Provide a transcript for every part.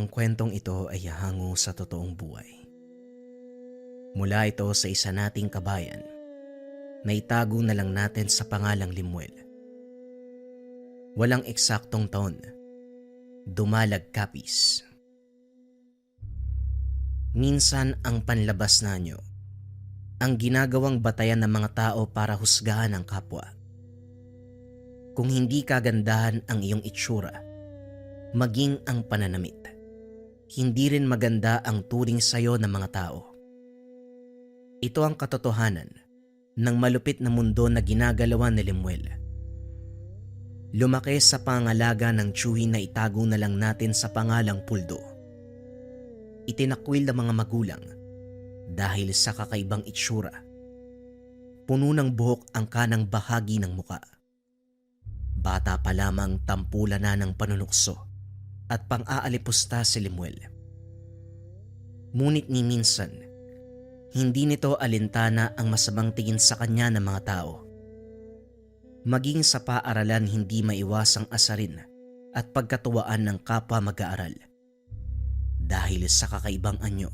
Ang kwentong ito ay hango sa totoong buhay. Mula ito sa isa nating kabayan na itago na lang natin sa pangalang Limuel. Walang eksaktong taon, dumalag kapis. Minsan ang panlabas na nyo, ang ginagawang batayan ng mga tao para husgahan ang kapwa. Kung hindi kagandahan ang iyong itsura, maging ang pananamit, hindi rin maganda ang turing sayo ng mga tao. Ito ang katotohanan ng malupit na mundo na ginagalawan ni Limuel. Lumaki sa pangalaga ng tiyuhin na itago na lang natin sa pangalang Puldo. Itinakwil ng mga magulang dahil sa kakaibang itsura. Puno ng buhok ang kanang bahagi ng muka. Bata pa lamang tampula na ng panunukso at pang-aalipusta si Limuel. Ngunit ni minsan, hindi nito alintana ang masamang tingin sa kanya ng mga tao. Maging sa paaralan hindi maiwasang asarin at pagkatuwaan ng kapwa mag-aaral dahil sa kakaibang anyo.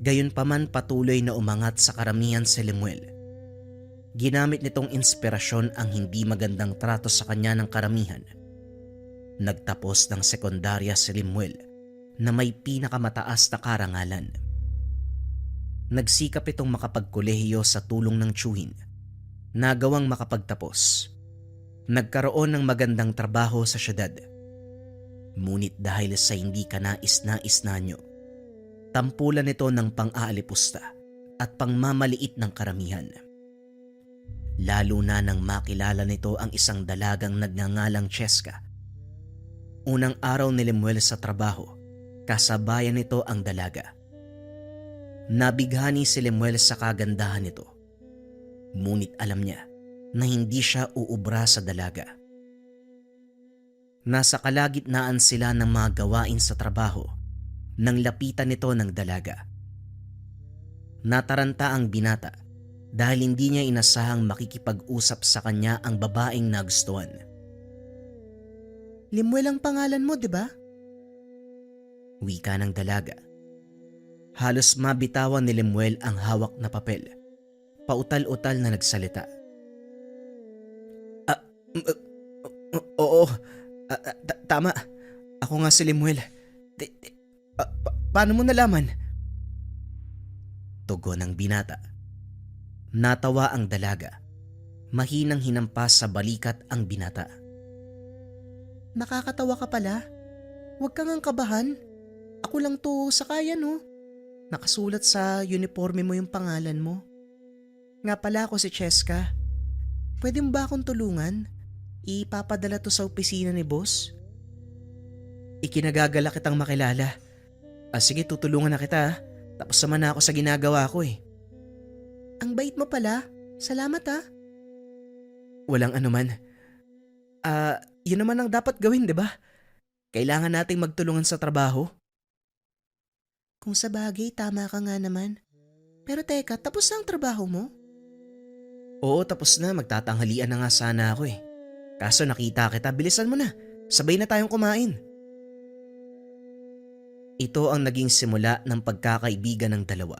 Gayunpaman patuloy na umangat sa karamihan si Limuel. Ginamit nitong inspirasyon ang hindi magandang trato sa kanya ng karamihan. Nagtapos ng sekundarya si Limuel na may pinakamataas na karangalan. Nagsikap itong makapagkolehiyo sa tulong ng tiyuhin, nagawang makapagtapos. Nagkaroon ng magandang trabaho sa syudad. Ngunit dahil sa hindi kanais-nais na nyo, tampulan nito ng pang-aalipusta at pangmamaliit ng karamihan. Lalo na nang makilala nito ang isang dalagang nagngangalang Cheska. Unang araw ni Limuel sa trabaho, kasabayan nito ang dalaga. Nabighani si Limuel sa kagandahan nito. Ngunit alam niya na hindi siya uubra sa dalaga. Nasa kalagitnaan sila ng mga gawain sa trabaho nang lapitan nito ng dalaga. Nataranta ang binata dahil hindi niya inasahang makikipag-usap sa kanya ang babaeng nagustuhan. Limuel ang pangalan mo, di ba? Wika ng dalaga. Halos mabitawan ni Limuel ang hawak na papel. Pautal-utal na nagsalita. Oo, tama. Ako nga si Limuel. Paano mo nalaman? Tugon ng binata. Natawa ang dalaga. Mahinang hinampas sa balikat ang binata. Nakakatawa ka pala. Huwag kang ang kabahan. Ako lang to sa kaya, no? Nakasulat sa uniforme mo yung pangalan mo. Nga pala ako si Cheska. Pwede mo ba akong tulungan? Ipapadala to sa opisina ni boss? Ikinagagala kitang makilala. Sige, tutulungan na kita. Tapos naman na ako sa ginagawa ko eh. Ang bait mo pala. Salamat ah. Walang anuman. Yun naman ang dapat gawin, di ba? Kailangan nating magtulungan sa trabaho. Kung sa bagay, tama ka nga naman. Pero teka, tapos na ang trabaho mo? Oo, tapos na. Magtatanghalian na nga sana ako eh. Kaso nakita kita, bilisan mo na. Sabay na tayong kumain. Ito ang naging simula ng pagkakaibigan ng dalawa.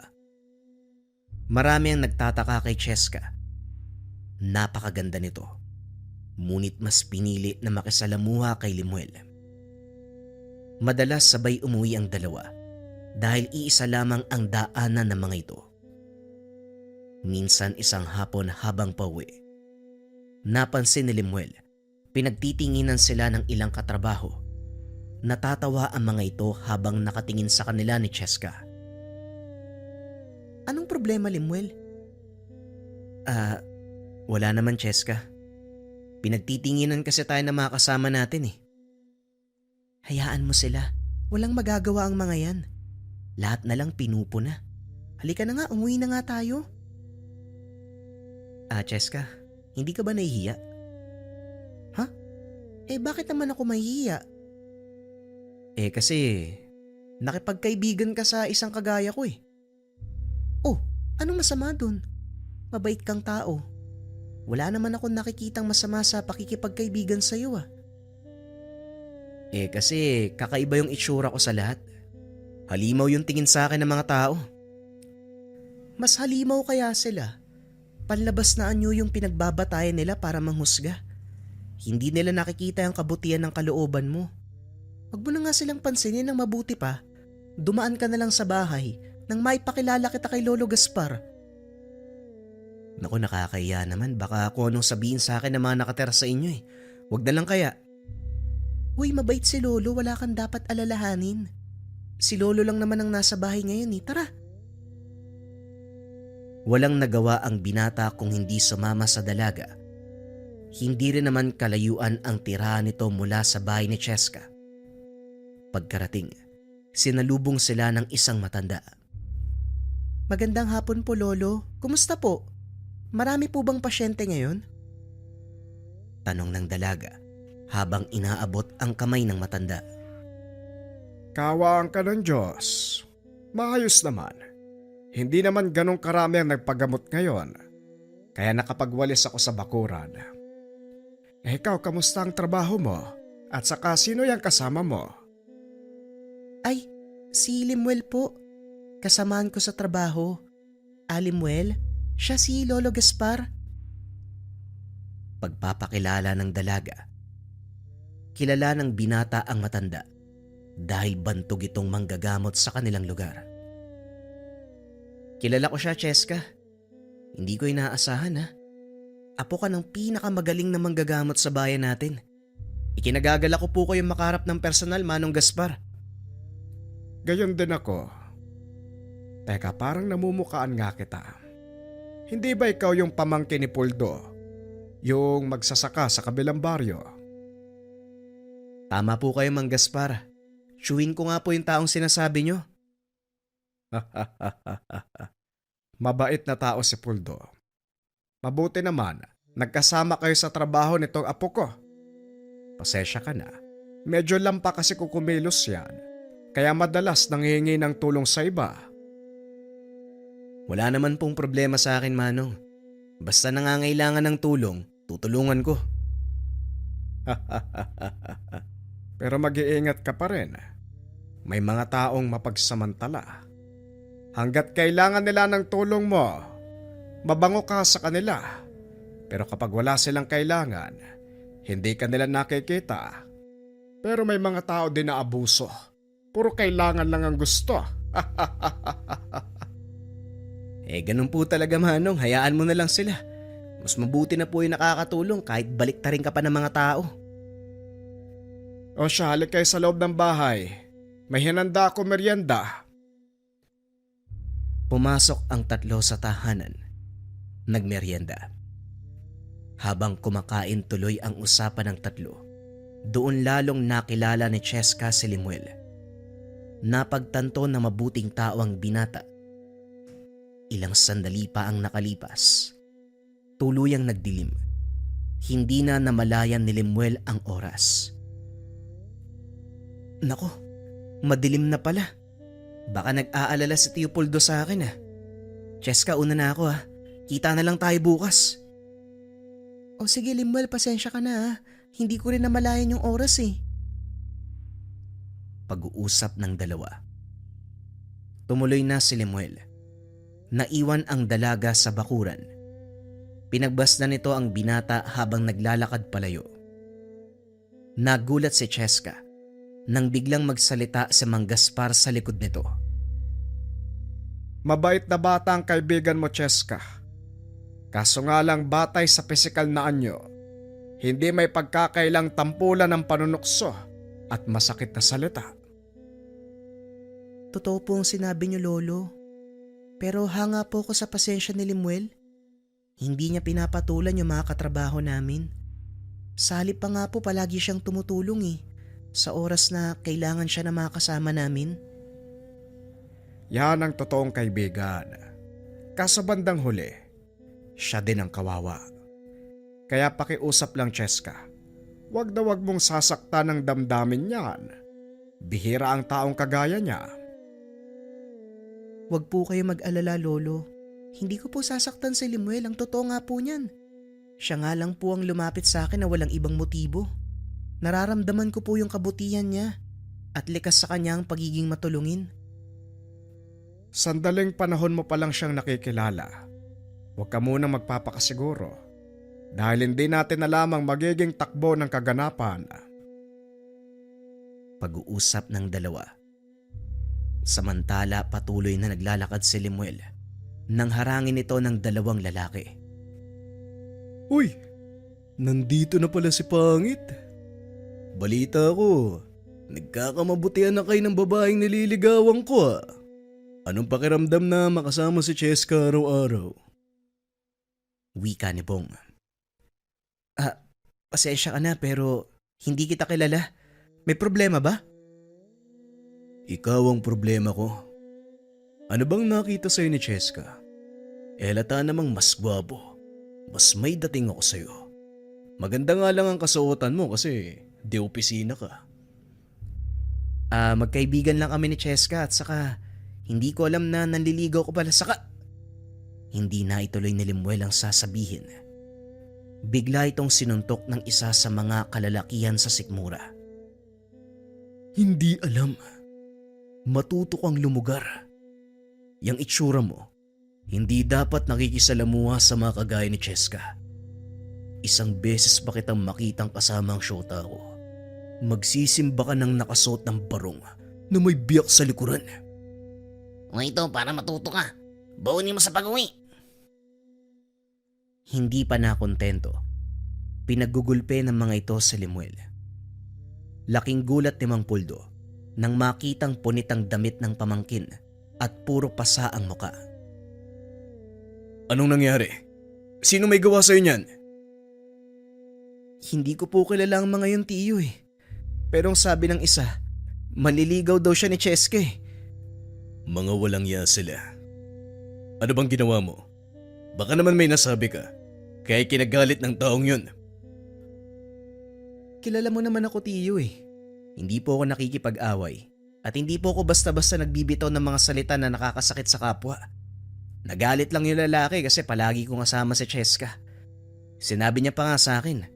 Marami ang nagtataka kay Cheska. Napakaganda nito. Ngunit mas pinili na makisalamuha kay Limuel. Madalas sabay umuwi ang dalawa dahil iisa lamang ang daanan ng mga ito. Minsan isang hapon habang pauwi, napansin ni Limuel, pinagtitinginan sila ng ilang katrabaho. Natatawa ang mga ito habang nakatingin sa kanila ni Cheska. Anong problema, Limuel? Wala naman, Cheska. Pinagtitinginan kasi tayo na mga kasama natin eh. Hayaan mo sila. Walang magagawa ang mga yan. Lahat na lang pinupuna. Halika na nga, umuwi na nga tayo. Cheska, hindi ka ba nahihiya? Ha? Bakit naman ako mahihiya? Kasi nakipagkaibigan ka sa isang kagaya ko eh. Oh, anong masama dun? Mabait kang tao. Wala naman akong nakikitang masama sa pakikipagkaibigan sa'yo ah. Kasi kakaiba yung itsura ko sa lahat. Halimaw yung tingin sa akin ng mga tao. Mas halimaw kaya sila? Panlabas na anyo yung pinagbabatayan nila para manghusga. Hindi nila nakikita ang kabutihan ng kalooban mo. Huwag mo na nga silang pansinin ng mabuti pa. Dumaan ka na lang sa bahay nang maipakilala kita kay Lolo Gaspar. Naku, nakakahiya naman. Baka kung anong sabihin sa akin ng mga nakatira sa inyo eh. Huwag na lang kaya. Uy, mabait si Lolo, wala kang dapat alalahanin. Si Lolo lang naman ang nasa bahay ngayon eh, tara. Walang nagawa ang binata kung hindi sumama sa dalaga. Hindi rin naman kalayuan ang tirahan nito mula sa bahay ni Cheska. Pagkarating, sinalubong sila ng isang matanda. Magandang hapon po, Lolo. Kumusta po? Marami po bang pasyente ngayon? Tanong ng dalaga habang inaabot ang kamay ng matanda. Kawaan ka ng Diyos. Maayos naman. Hindi naman ganong karami ang nagpagamot ngayon. Kaya nakapagwalis ako sa bakuran. Ikaw, kamusta ang trabaho mo? At saka sino yung kasama mo? Ay, si Limuel po. Kasamaan ko sa trabaho. Limuel? Siya si Lolo Gaspar. Pagpapakilala ng dalaga. Kilala ng binata ang matanda dahil bantog itong manggagamot sa kanilang lugar. Kilala ko siya, Cheska. Hindi ko inaasahan ha. Apo ka ng pinakamagaling na manggagamot sa bayan natin. Ikinagagala ko po kayong makaharap ng personal, Manong Gaspar. Gayon din ako. Teka, parang namumukaan nga kita. Hindi ba ikaw yung pamangkin ni Puldo? Yung magsasaka sa kabilang baryo? Tama po kayo, Mang Gaspar. Tsuhin ko nga po yung taong sinasabi nyo. Mabait na tao si Puldo. Mabuti naman, nagkasama kayo sa trabaho nitong apo ko. Pasensya ka na. Medyo lampa kasi kukumilos yan. Kaya madalas nanghihingi ng tulong sa iba. Wala naman pong problema sa akin, Manong. Basta nangangailangan ng tulong, tutulungan ko. Pero mag-iingat ka pa rin. May mga taong mapagsamantala. Hanggat kailangan nila ng tulong mo, mabango ka sa kanila. Pero kapag wala silang kailangan, hindi ka nila nakikita. Pero may mga tao din na abuso. Puro kailangan lang ang gusto. Ganun po talaga, Manong. Hayaan mo na lang sila. Mas mabuti na po yung nakakatulong kahit baliktarin ka pa ng mga tao. O siya, halik kayo sa loob ng bahay. May hinanda ako merienda. Pumasok ang tatlo sa tahanan. Nagmeryenda. Habang kumakain tuloy ang usapan ng tatlo, doon lalong nakilala ni Cheska si Limuel. Napagtanto na mabuting tao ang binata. Ilang sandali pa ang nakalipas. Tuluyang nagdilim. Hindi na namalayan ni Limuel ang oras. Nako, madilim na pala. Baka nag-aalala si Tio Puldo sa akin ah. Cheska, una na ako ah. Kita na lang tayo bukas. O sige Limuel, pasensya ka na ha. Hindi ko rin namalayan yung oras eh. Pag-uusap ng dalawa. Tumuloy na si Limuel. Naiwan ang dalaga sa bakuran. Pinagbasdan nito ang binata habang naglalakad palayo. Nagulat si Cheska nang biglang magsalita si Mang Gaspar sa likod nito. Mabait na bata ang kaibigan mo, Cheska. Kaso nga lang batay sa pisikal na anyo, hindi may pagkakailang tampulan ng panunukso at masakit na salita. Totoo po ang sinabi niyo, Lolo. Pero hanga po ko sa pasensya ni Limuel. Hindi niya pinapatulan yung mga katrabaho namin. Sa halip pa nga po palagi siyang tumutulong eh. Sa oras na kailangan siya na makasama namin. Yan ang totoong kaibigan. Kaso bandang huli, siya din ang kawawa. Kaya pakiusap lang, Cheska. Wag na wag mong sasaktan ng damdamin niyan. Bihira ang taong kagaya niya. Huwag po kayo mag-alala, Lolo. Hindi ko po sasaktan si Limuel. Ang totoo nga po niyan. Siya nga lang po ang lumapit sa akin na walang ibang motibo. Nararamdaman ko po yung kabutihan niya at likas sa kanya ang pagiging matulungin. Sandaling panahon mo pa lang siyang nakikilala. Huwag ka munang magpapakasiguro dahil hindi natin alamang magiging takbo ng kaganapan. Pag-uusap ng dalawa. Samantala patuloy na naglalakad si Lemuel nang harangin ito ng dalawang lalaki. Uy, nandito na pala si Pangit. Balita ko, nagkakamabutihan na kayo ng babaeng nililigawan ko ah. Anong pakiramdam na makasama si Cheska araw-araw? Wika ni Bong. Pasensya ka na pero hindi kita kilala. May problema ba? Ikaw ang problema ko. Ano bang nakita sa'yo ni Cheska? Lata namang mas gwapo. Mas may dating ako sa'yo. Maganda nga lang ang kasuotan mo kasi di opisina ka. Magkaibigan lang kami ni Cheska at saka hindi ko alam na nanliligaw ko pala saka... Hindi na ituloy ni Lemuel ang sasabihin. Bigla itong sinuntok ng isa sa mga kalalakihan sa sikmura. Hindi alam. Matuto kang lumugar. Yang itsura mo, hindi dapat nakikisalamuha sa mga kagaya ni Cheska. Isang beses ba kitang makitang kasama ang syota ko? Magsisimba ka ng nakasuot ng barong na may biyak sa likuran. O ito, para matuto ka. Bawin mo sa pag-uwi. Hindi pa nakontento. Pinagugulpe ng mga ito sa Lemuel. Laking gulat ni Mang Puldo nang makitang punit ang damit ng pamangkin at puro pasa ang muka. Anong nangyari? Sino may gawa sa'yo niyan? Hindi ko po kilala ang mga yun, tiyo eh. Pero ang sabi ng isa, maliligaw daw siya ni Cheska eh. Mga walang ya sila. Ano bang ginawa mo? Baka naman may nasabi ka, kaya kinagalit ng taong yun. Kilala mo naman ako, tiyo eh. Hindi po ako nakikipag-away at hindi po ako basta-basta nagbibitaw ng mga salita na nakakasakit sa kapwa. Nagalit lang yung lalaki kasi palagi kong kasama si Cheska. Sinabi niya pa nga sa akin,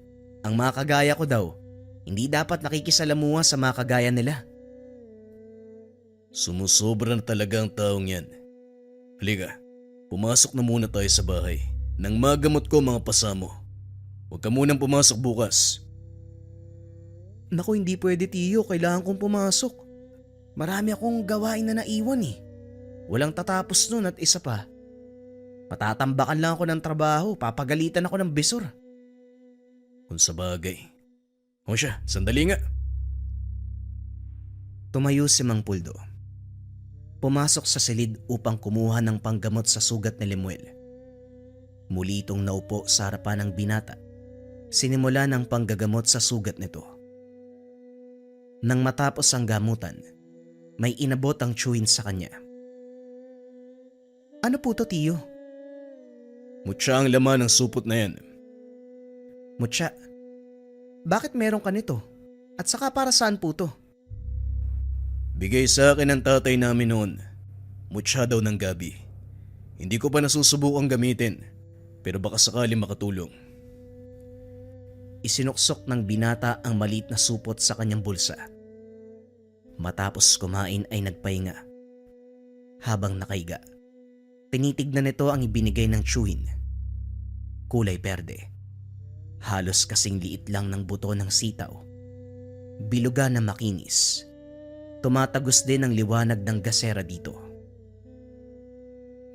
ang mga kagaya ko daw, hindi dapat nakikisalamuha sa mga kagaya nila. Sumusobra na talaga ang taong yan. Halika, pumasok na muna tayo sa bahay. Nang magamot ko mga pasamo. Huwag ka munang pumasok bukas. Naku, hindi pwede, tiyo. Kailangan kong pumasok. Marami akong gawain na naiwan eh. Walang tatapos nun at isa pa. Patatambakan lang ako ng trabaho. Papagalitan ako ng bisor. Kung sa bagay. O siya, sandali nga. Tumayo si Mang Puldo. Pumasok sa silid upang kumuha ng panggamot sa sugat ni Lemuel. Muli itong naupo sa harapan ng binata. Sinimula ng panggagamot sa sugat nito. Nang matapos ang gamutan, may inabot ang chewin sa kanya. Ano po to, tiyo? Mutya ang laman ng supot na yan. Mutya, bakit meron ka nito? At saka para saan po to? Bigay sa akin ng tatay namin noon. Mutya daw ng gabi. Hindi ko pa nasusubukang gamitin, pero baka sakali makatulong. Isinuksok ng binata ang maliit na supot sa kanyang bulsa. Matapos kumain ay nagpahinga. Habang nakaiga, tinitignan nito ang ibinigay ng chewin. Kulay berde. Halos kasing liit lang ng buto ng sitaw. Biluga na makinis. Tumatagos din ang liwanag ng gasera dito.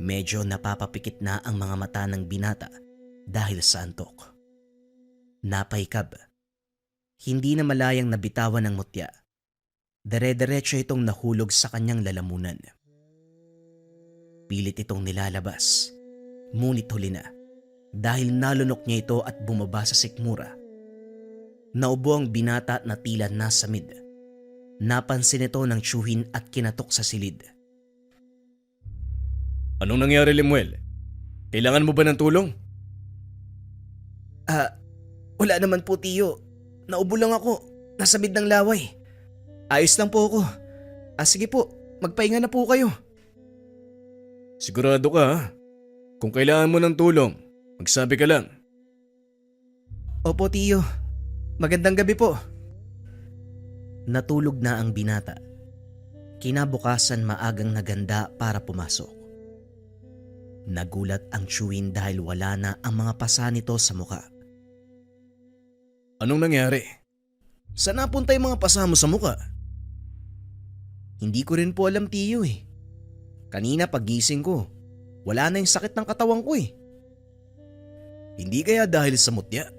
Medyo napapapikit na ang mga mata ng binata dahil sa antok. Napaikab. Hindi na malayang nabitawan ng mutya. Dere-derecho itong nahulog sa kanyang lalamunan. Pilit itong nilalabas. Ngunit huli na dahil nalunok niya ito at bumaba sa sikmura. Naubo ang binata na tila nasa mid. Napansin ito ng tiyuhin at kinatok sa silid. Anong nangyari, Lemuel? Kailangan mo ba ng tulong? Wala naman po, tiyo. Naubo lang ako. Nasa mid ng laway. Ayos lang po ako. Sige po, magpahinga na po kayo. Sigurado ka ha? Kung kailangan mo ng tulong, magsabi ka lang. Opo, tiyo. Magandang gabi po. Natulog na ang binata. Kinabukasan maagang naganda para pumasok. Nagulat ang Chewin dahil wala na ang mga pasa nito sa muka. Anong nangyari? Saan napunta yung mga pasa mo sa muka? Hindi ko rin po alam, tiyo eh. Kanina pagising ko, wala na yung sakit ng katawan ko eh. Hindi kaya dahil sa mutya?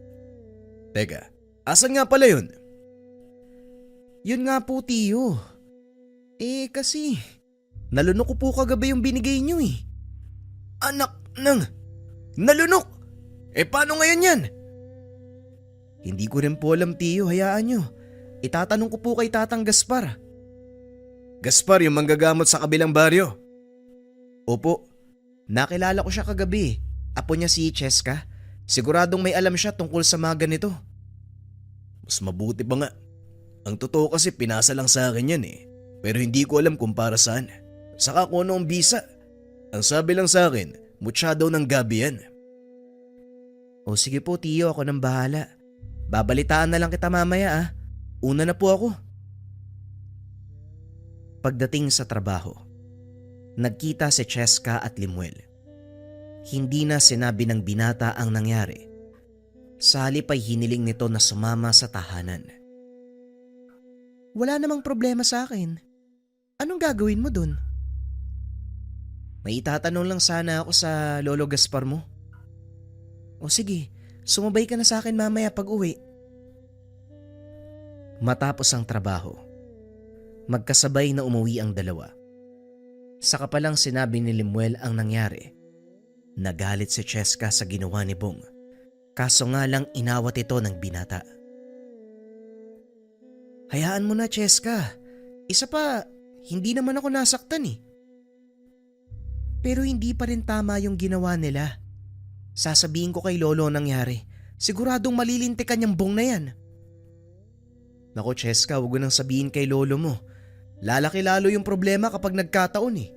Teka, asan nga pala yun? Yun nga po, tiyo. Kasi nalunok ko po kagabi yung binigay niyo eh. Anak ng nalunok! Paano ngayon yan? Hindi ko rin po alam, tiyo, hayaan nyo. Itatanong ko po kay Tatang Gaspar. Gaspar, yung manggagamot sa kabilang baryo. Opo, nakilala ko siya kagabi. Apo niya si Cheska. Siguradong may alam siya tungkol sa mga ganito. Mas mabuti pa nga. Ang totoo kasi pinasa lang sa akin yan eh. Pero hindi ko alam kung para saan. Saka kung ano ang bisa. Ang sabi lang sa akin, mutya daw ng gabi yan. O sige po, tiyo, ako nang bahala. Babalitaan na lang kita mamaya ah. Una na po ako. Pagdating sa trabaho, nagkita si Cheska at Limuel. Hindi na sinabi ng binata ang nangyari. Sa halip ay hiniling nito na sumama sa tahanan. Wala namang problema sa akin. Anong gagawin mo dun? May itatanong lang sana ako sa Lolo Gaspar mo. O sige, sumabay ka na sa akin mamaya pag uwi. Matapos ang trabaho, magkasabay na umuwi ang dalawa. Saka palang sinabi ni Limuel ang nangyari. Nagalit si Cheska sa ginawa ni Bong. Kaso nga lang inawat ito ng binata. Hayaan mo na, Cheska. Isa pa, hindi naman ako nasaktan eh. Pero hindi pa rin tama yung ginawa nila. Sasabihin ko kay Lolo ang nangyari. Siguradong malilintikan yung Bong na yan. Naku, Cheska, huwag mo nang sabihin kay Lolo mo. Lalaki lalo yung problema kapag nagkataon eh.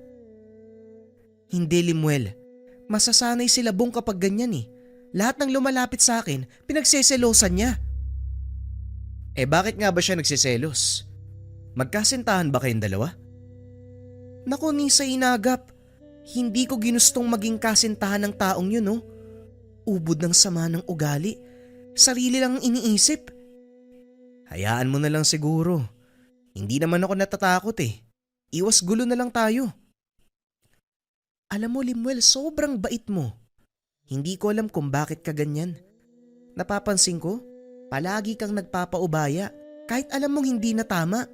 Hindi, Limuel. Masasanay sila Bong kapag ganyan eh. Lahat ng lumalapit sa akin, pinagseselosan niya. Bakit nga ba siya nagsiselos? Magkasintahan ba kayong dalawa? Naku, Nisa Inagap. Hindi ko ginustong maging kasintahan ng taong yun, no? Ubod ng sama ng ugali. Sarili lang ang iniisip. Hayaan mo na lang siguro. Hindi naman ako natatakot eh. Iwas gulo na lang tayo. Alam mo, Limuel, sobrang bait mo. Hindi ko alam kung bakit ka ganyan. Napapansin ko, palagi kang nagpapaubaya kahit alam mong hindi na tama.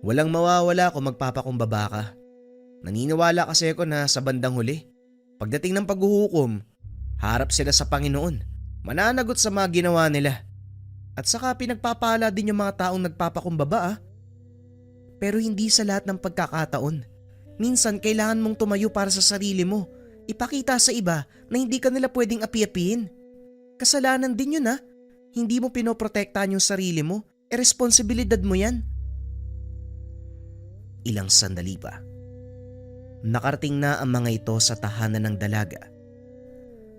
Walang mawawala kung magpapakumbaba ka. Naniniwala kasi ako na sa bandang huli, pagdating ng paghuhukom, harap sila sa Panginoon, mananagot sa mga ginawa nila. At saka pinagpapala din yung mga taong nagpapakumbaba ah. Pero hindi sa lahat ng pagkakataon. Minsan kailangan mong tumayo para sa sarili mo. Ipakita sa iba na hindi ka nila pwedeng api-apiin. Kasalanan din yun ah. Hindi mo pinoprotektahan yung sarili mo. Responsibilidad mo yan. Ilang sandali pa. Nakarating na ang mga ito sa tahanan ng dalaga.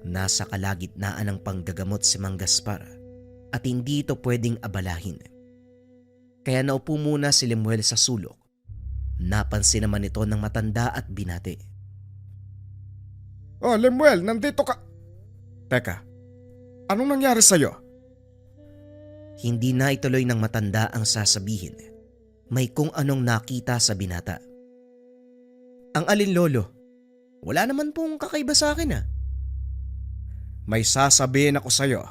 Nasa kalagitnaan ng panggagamot si Mang Gaspar at hindi ito pwedeng abalahin. Kaya naupo muna si Limuel sa sulok. Napansin naman ito ng matanda at binati. Oh, Limuel, nandito ka. Teka, anong nangyari sa'yo? Hindi na ituloy ng matanda ang sasabihin. May kung anong nakita sa binata. Ang alin, Lolo? Wala naman pong kakaiba sa akin ah. May sasabihin ako sa'yo.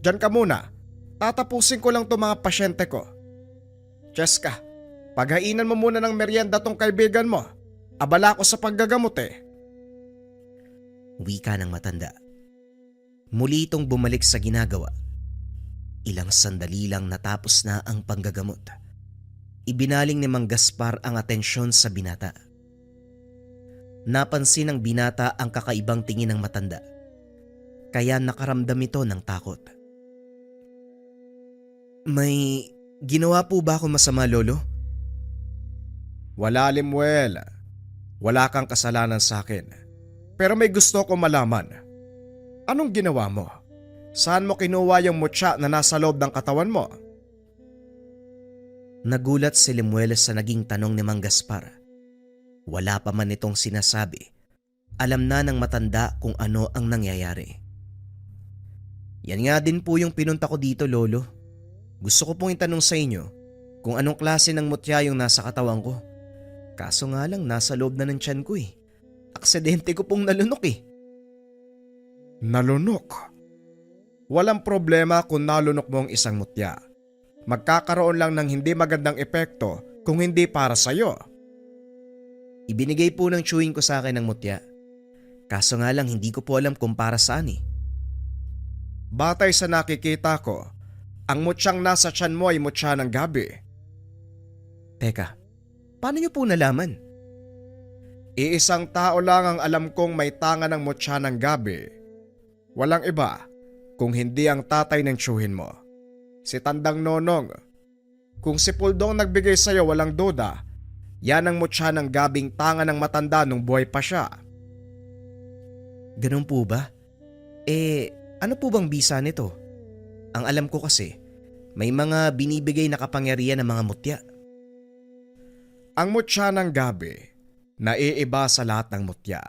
Diyan ka muna. Tatapusin ko lang itong mga pasyente ko. Cheska, paghainan mo muna ng merienda tong kaibigan mo. Abala ko sa paggagamot eh. Wika ng matanda. Muli itong bumalik sa ginagawa. Ilang sandali lang natapos na ang panggagamot. Ibinaling ni Mang Gaspar ang atensyon sa binata. Napansin ng binata ang kakaibang tingin ng matanda. Kaya nakaramdam ito ng takot. May ginawa po ba ako masama, Lolo? Wala, Limuel. Wala kang kasalanan sa akin. Pero may gusto ko malaman. Anong ginawa mo? Saan mo kinuha yung mutya na nasa loob ng katawan mo? Nagulat si Lemuel sa naging tanong ni Mang Gaspar. Wala pa man itong sinasabi. Alam na ng matanda kung ano ang nangyayari. Yan nga din po yung pinunta ko dito, Lolo. Gusto ko pong itanong sa inyo kung anong klase ng mutya yung nasa katawan ko. Kaso nga lang nasa loob na ng tiyan ko eh. Aksidente ko pong nalunok eh. Nalunok? Walang problema kung nalunok mo ang isang mutya. Magkakaroon lang ng hindi magandang epekto kung hindi para sa'yo. Ibinigay po ng chewing ko sa akin ng mutya. Kaso nga lang hindi ko po alam kung para saan eh. Batay sa nakikita ko, ang mutyang nasa tiyan mo ay mutya ng gabi. Teka, paano niyo po nalaman? Iisang tao lang ang alam kong may tanga ng mutya ng gabi. Walang iba kung hindi ang tatay ng tiyuhin mo, si Tandang Nonong. Kung si Puldong nagbigay sa'yo, walang duda, yan ang mutya ng gabing tanga ng matanda nung buhay pa siya. Ganun po ba? Ano po bang bisa nito? Ang alam ko kasi, may mga binibigay na kapangyarihan ng mga mutya. Ang mutya ng gabi, naiiba sa lahat ng mutya.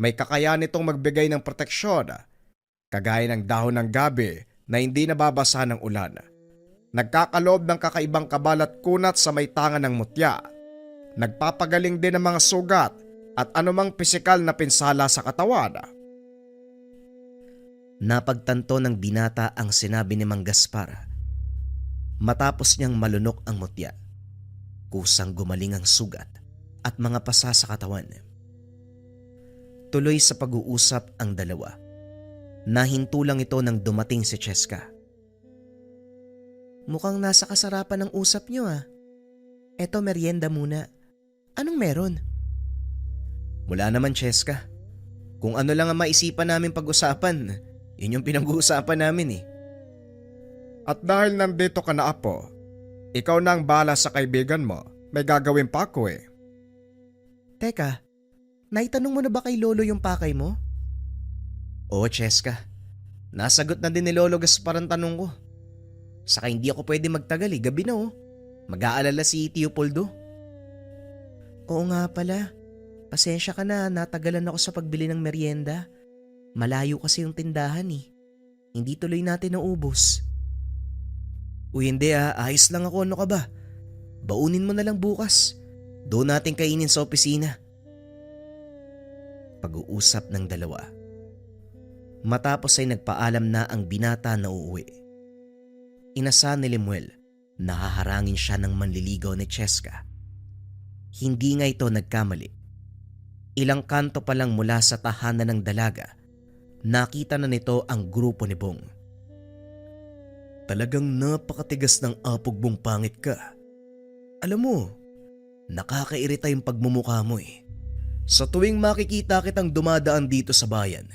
May kakayahan itong magbigay ng proteksyon, kagaya ng dahon ng gabi na hindi nababasa ng ulan. Nagkakaloob ng kakaibang kabalat kunat sa may tanga ng mutya. Nagpapagaling din ng mga sugat at anumang pisikal na pinsala sa katawan. Napagtanto ng binata ang sinabi ni Mang Gaspar. Matapos niyang malunok ang mutya, kusang gumaling ang sugat at mga pasa sa katawan. Tuloy sa pag-uusap ang dalawa. Nahinto lang ito nang dumating si Cheska. Mukhang nasa kasarapan ng usap niyo ah. Eto, merienda muna. Anong meron? Wala naman, Cheska. Kung ano lang ang maisipan namin pag-usapan, yun yung pinag-uusapan namin eh. At dahil nandito ka na, Apo, ikaw na ang bahala sa kaibigan mo. May gagawin pa ako eh. Teka, naitanong mo na ba kay Lolo yung pakay mo? Oo, Cheska. Nasagot na din ni Lolo Gaspar ang tanong ko. Saka hindi ako pwede magtagal eh, gabi na oh. Mag-aalala si Tio Poldo. Oo nga pala. Pasensya ka na, natagalan ako sa pagbili ng merienda. Malayo kasi yung tindahan eh. Hindi tuloy natin naubos. Uy, hindi ah, ayos lang ako, ano ka ba? Baunin mo na lang bukas. Doon natin kainin sa opisina. Pag-uusap ng dalawa. Matapos ay nagpaalam na ang binata na uuwi. Inasa ni Lemuel na haharangin siya ng manliligaw ni Cheska. Hindi nga ito nagkamali. Ilang kanto pa lang mula sa tahanan ng dalaga, nakita na nito ang grupo ni Bong. Talagang napakatigas ng apog mong pangit ka. Alam mo, nakakairita yung pagmumukha mo eh. Sa tuwing makikita kitang dumadaan dito sa bayan,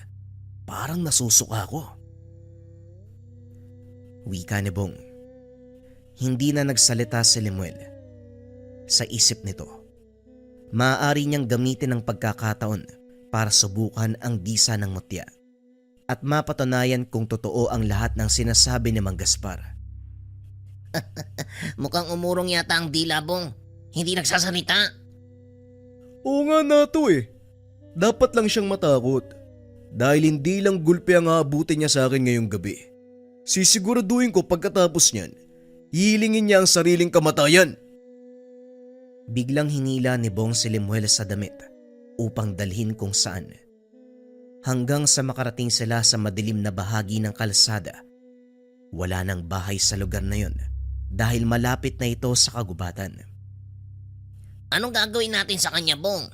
parang nasusuka ko. Wika ni Bong. Hindi na nagsalita si Lemuel. Sa isip nito, maaari niyang gamitin ang pagkakataon para subukan ang disa ng mutya at mapatunayan kung totoo ang lahat ng sinasabi ni Mang Gaspar. Mukhang umurong yata ang dila, Bong. Hindi nagsasalita. Oo nga nato eh. Dapat lang siyang matakot. Dahil hindi lang gulpe ang aabutin niya sa akin ngayong gabi. Sisiguraduhin ko pagkatapos niyan, hihilingin niya ang sariling kamatayan. Biglang hinila ni Bong si Lemuel sa damit upang dalhin kung saan. Hanggang sa makarating sila sa madilim na bahagi ng kalsada. Wala nang bahay sa lugar na yon dahil malapit na ito sa kagubatan. Anong gagawin natin sa kanya, Bong?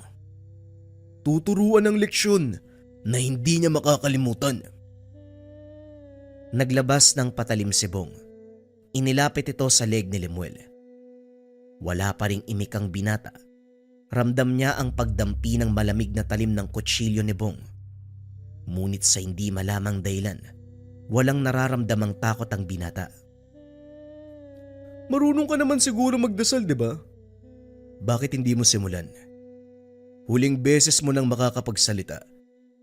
Tuturuan ng leksyon na hindi niya makakalimutan. Naglabas ng patalim si Bong. Inilapit ito sa leg ni Lemuel. Wala pa ring imikang binata. Ramdam niya ang pagdampi ng malamig na talim ng kutsilyo ni Bong. Ngunit sa hindi malamang dahilan, walang nararamdamang takot ang binata. Marunong ka naman siguro magdasal, di ba? Bakit hindi mo simulan? Huling beses mo nang makakapagsalita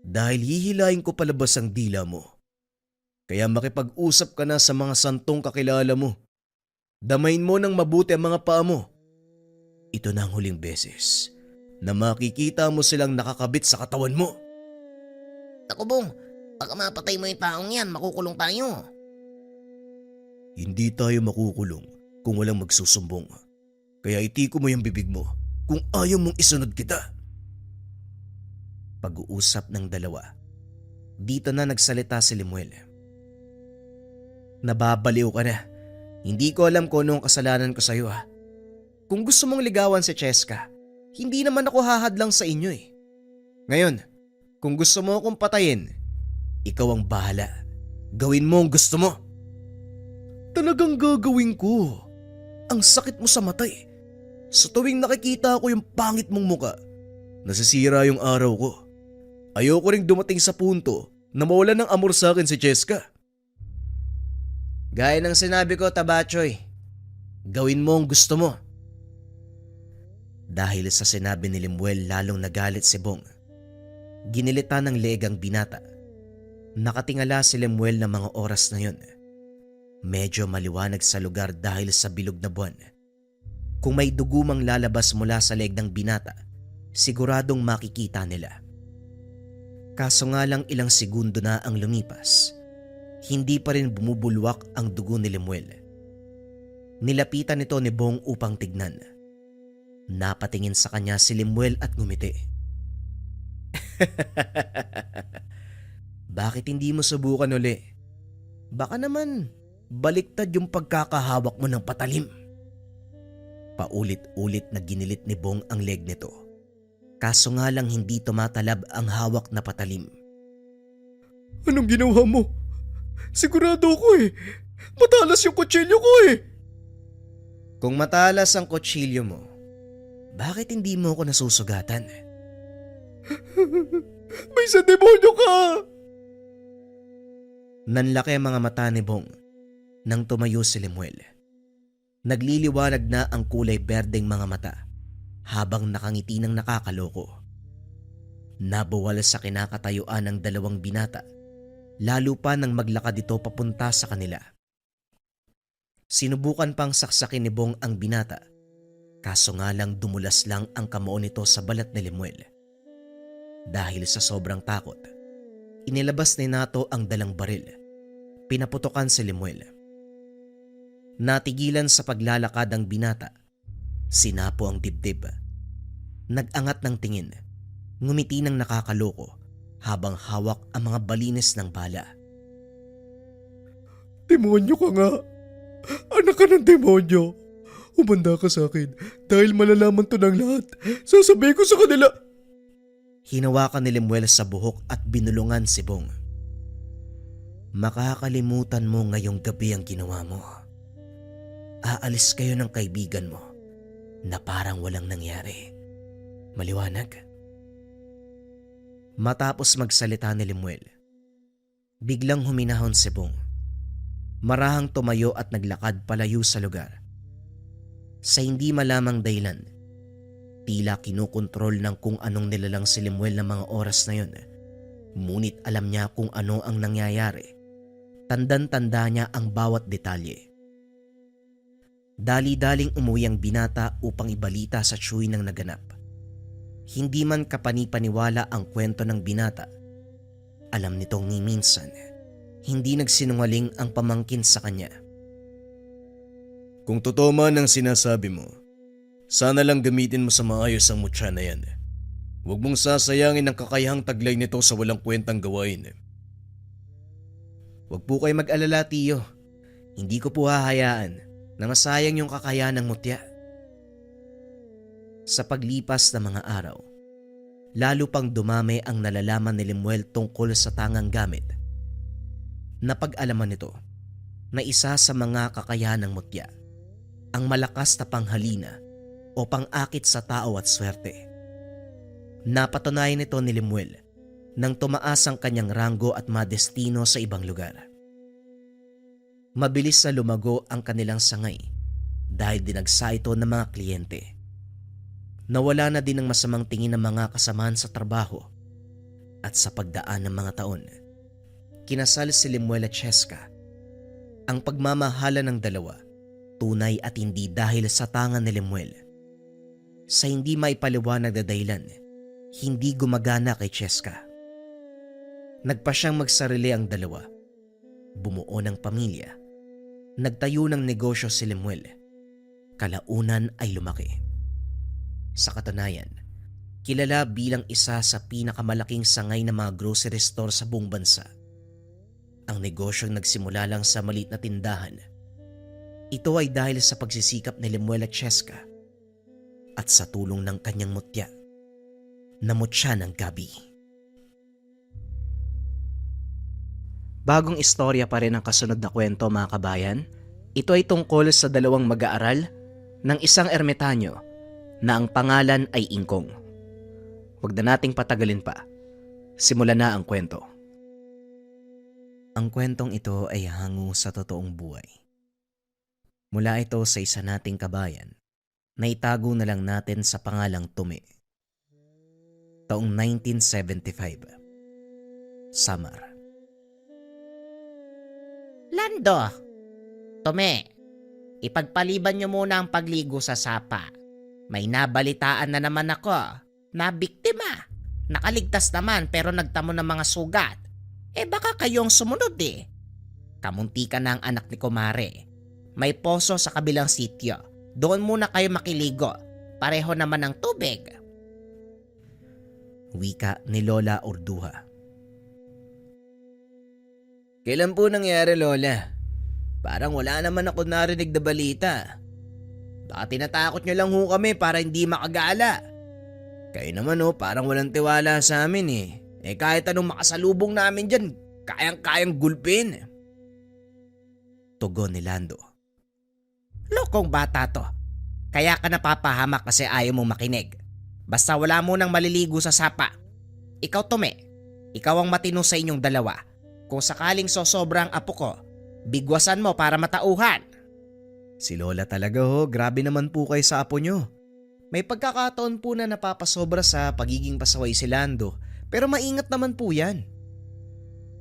dahil hihilahin ko palabas ang dila mo. Kaya makipag-usap ka na sa mga santong kakilala mo. Damayin mo ng mabuti ang mga paa mo. Ito na ang huling beses na makikita mo silang nakakabit sa katawan mo. Naku Bong, baka mapatay mo yung taong yan, makukulong tayo. Hindi tayo makukulong kung walang magsusumbong. Kaya itiko mo yung bibig mo kung ayaw mong isunod kita. Pag-uusap ng dalawa. Dito na nagsalita si Lemuel. Nababaliw ka na. Hindi ko alam kung anong kasalanan ko sa'yo ha. Kung gusto mong ligawan si Cheska, hindi naman ako hahadlang sa inyo eh. Ngayon, kung gusto mo akong patayin, ikaw ang bahala. Gawin mo ang gusto mo. Talagang gagawin ko. Ang sakit mo sa mata eh. Sa tuwing nakikita ko yung pangit mong muka, nasisira yung araw ko. Ayoko ring dumating sa punto na mawala ng amor sa akin si Cheska. Gaya ng sinabi ko, Tabachoy, gawin mo ang gusto mo. Dahil sa sinabi ni Lemuel, lalong nagalit si Bong. Ginilitan ng leeg ang binata. Nakatingala si Lemuel ng mga oras na yun. Medyo maliwanag sa lugar dahil sa bilog na buwan. Kung may dugumang lalabas mula sa leeg ng binata, siguradong makikita nila. Kaso nga lang ilang segundo na ang lumipas, hindi pa rin bumubulwak ang dugo ni Lemuel. Nilapitan ito ni Bong upang tignan. Napatingin sa kanya si Lemuel at ngumiti. Bakit hindi mo subukan uli? Baka naman baliktad yung pagkakahawak mo ng patalim. Paulit-ulit na ginilit ni Bong ang leg nito. Kaso nga lang hindi tumatalab ang hawak na patalim. Anong ginawa mo? Sigurado ako eh. Matalas yung kutsilyo ko eh. Kung matalas ang kutsilyo mo, bakit hindi mo ako nasusugatan? May sa demonyo ka! Nanlaki ang mga mata ni Bong nang tumayo si Lemuel. Nagliliwanag na ang kulay berdeng mga mata habang nakangiti ng nakakaloko. Nabuwal sa kinakatayuan ng dalawang binata, lalo pa nang maglakad ito papunta sa kanila. Sinubukan pang saksakin ni Bong ang binata, kaso nga lang dumulas lang ang kamao nito sa balat ni Lemuel. Dahil sa sobrang takot, inilabas ni Nato ang dalang baril. Pinaputokan si Lemuel. Natigilan sa paglalakad ang binata. Sinapo ang dibdib. Nag-angat ng tingin. Ngumiti ng nakakaloko habang hawak ang mga balines ng bala. Demonyo ka nga. Anak ka ng demonyo. Umanda ka sa akin dahil malalaman to ng lahat. Sasabihin ko sa kanila. Hinawakan ni Lemuel sa buhok at binulungan si Bong. Makakalimutan mo ngayong gabi ang ginawa mo. Aalis kayo ng kaibigan mo na parang walang nangyari. Maliwanag? Matapos magsalita ni Lemuel, biglang huminahon si Bong. Marahang tumayo at naglakad palayo sa lugar. Sa hindi malamang dahilan, tila kinukontrol ng kung anong nilalang si Lemuel ng mga oras na yun. Ngunit alam niya kung ano ang nangyayari. Tandan-tanda niya ang bawat detalye. Dali-daling umuwi ang binata upang ibalita sa Chuy ng naganap. Hindi man kapani-paniwala ang kwento ng binata, alam nitong ni minsan, hindi nagsinungaling ang pamangkin sa kanya. Kung totoo man ang sinasabi mo, sana lang gamitin mo sa maayos ang mutya na yan. Huwag mong sasayangin ang kakayahang taglay nito sa walang kwentang gawain. Huwag po kayo mag-alala, tiyo. Hindi ko po hahayaan na masayang yung kakayahan ng mutya. Sa paglipas ng mga araw, lalo pang dumami ang nalalaman ni Lemuel tungkol sa tangang gamit. Napag-alaman nito na isa sa mga kakayahan ng mutya ang malakas na panghalina o pang-akit sa tao at swerte. Napatunayan nito ni Lemuel nang tumaas ang kanyang ranggo at madestino sa ibang lugar. Mabilis na lumago ang kanilang sangay dahil dinagsa ito ng mga kliyente. Nawala na din ang masamang tingin ng mga kasamahan sa trabaho at sa pagdaan ng mga taon. Kinasal si Lemuel at Cheska. Ang pagmamahala ng dalawa Tunay at hindi dahil sa tangan ni Lemuel. Sa hindi maipaliwanag na dahilan, hindi gumagana kay Cheska. Nagpa siyang magsarili ang dalawa. Bumuo ng pamilya. Nagtayo ng negosyo si Lemuel. Kalaunan ay lumaki. Sa katunayan, kilala bilang isa sa pinakamalaking sangay na mga grocery store sa buong bansa. Ang negosyong nagsimula lang sa maliit na tindahan. Ito ay dahil sa pagsisikap ni Lemuel at Cheska at sa tulong ng kanyang mutya na mutya ng gabi. Bagong istorya pa rin ang kasunod na kwento, mga kabayan. Ito ay tungkol sa dalawang mag-aaral ng isang ermitanyo na ang pangalan ay Ingkong. Huwag na nating patagalin pa. Simulan na ang kwento. Ang kwentong ito ay hango sa totoong buhay. Mula ito sa isa nating kabayan na itago na lang natin sa pangalang Tome. Taong 1975. Samar. Lando, Tome, ipagpaliban niyo muna ang pagligo sa sapa. May nabalitaan na naman ako na biktima. Nakaligtas naman pero nagtamo ng mga sugat. Baka kayong sumunod eh. Kamuntikan na ang anak ni Kumare. May poso sa kabilang sityo. Doon muna kayo makiligo. Pareho naman ng tubig. Wika ni Lola Orduha. Kailan po nangyari, Lola? Parang wala naman ako narinig na balita. Baka tinatakot nyo lang ho kami para hindi makagala. Kayo naman parang walang tiwala sa amin eh. Kahit anong makasalubong namin dyan, kayang-kayang gulpin. Tugon ni Lando. Lokong bata to. Kaya ka napapahamak kasi ayaw mong makinig. Basta wala mo nang maliligo sa sapa. Ikaw, Tome, ikaw ang matino sa inyong dalawa. Kung sakaling sosobra ang apo ko, bigwasan mo para matauhan. Si Lola talaga grabe naman po kayo sa apo nyo. May pagkakataon po na napapasobra sa pagiging pasaway si Lando, pero maingat naman po yan.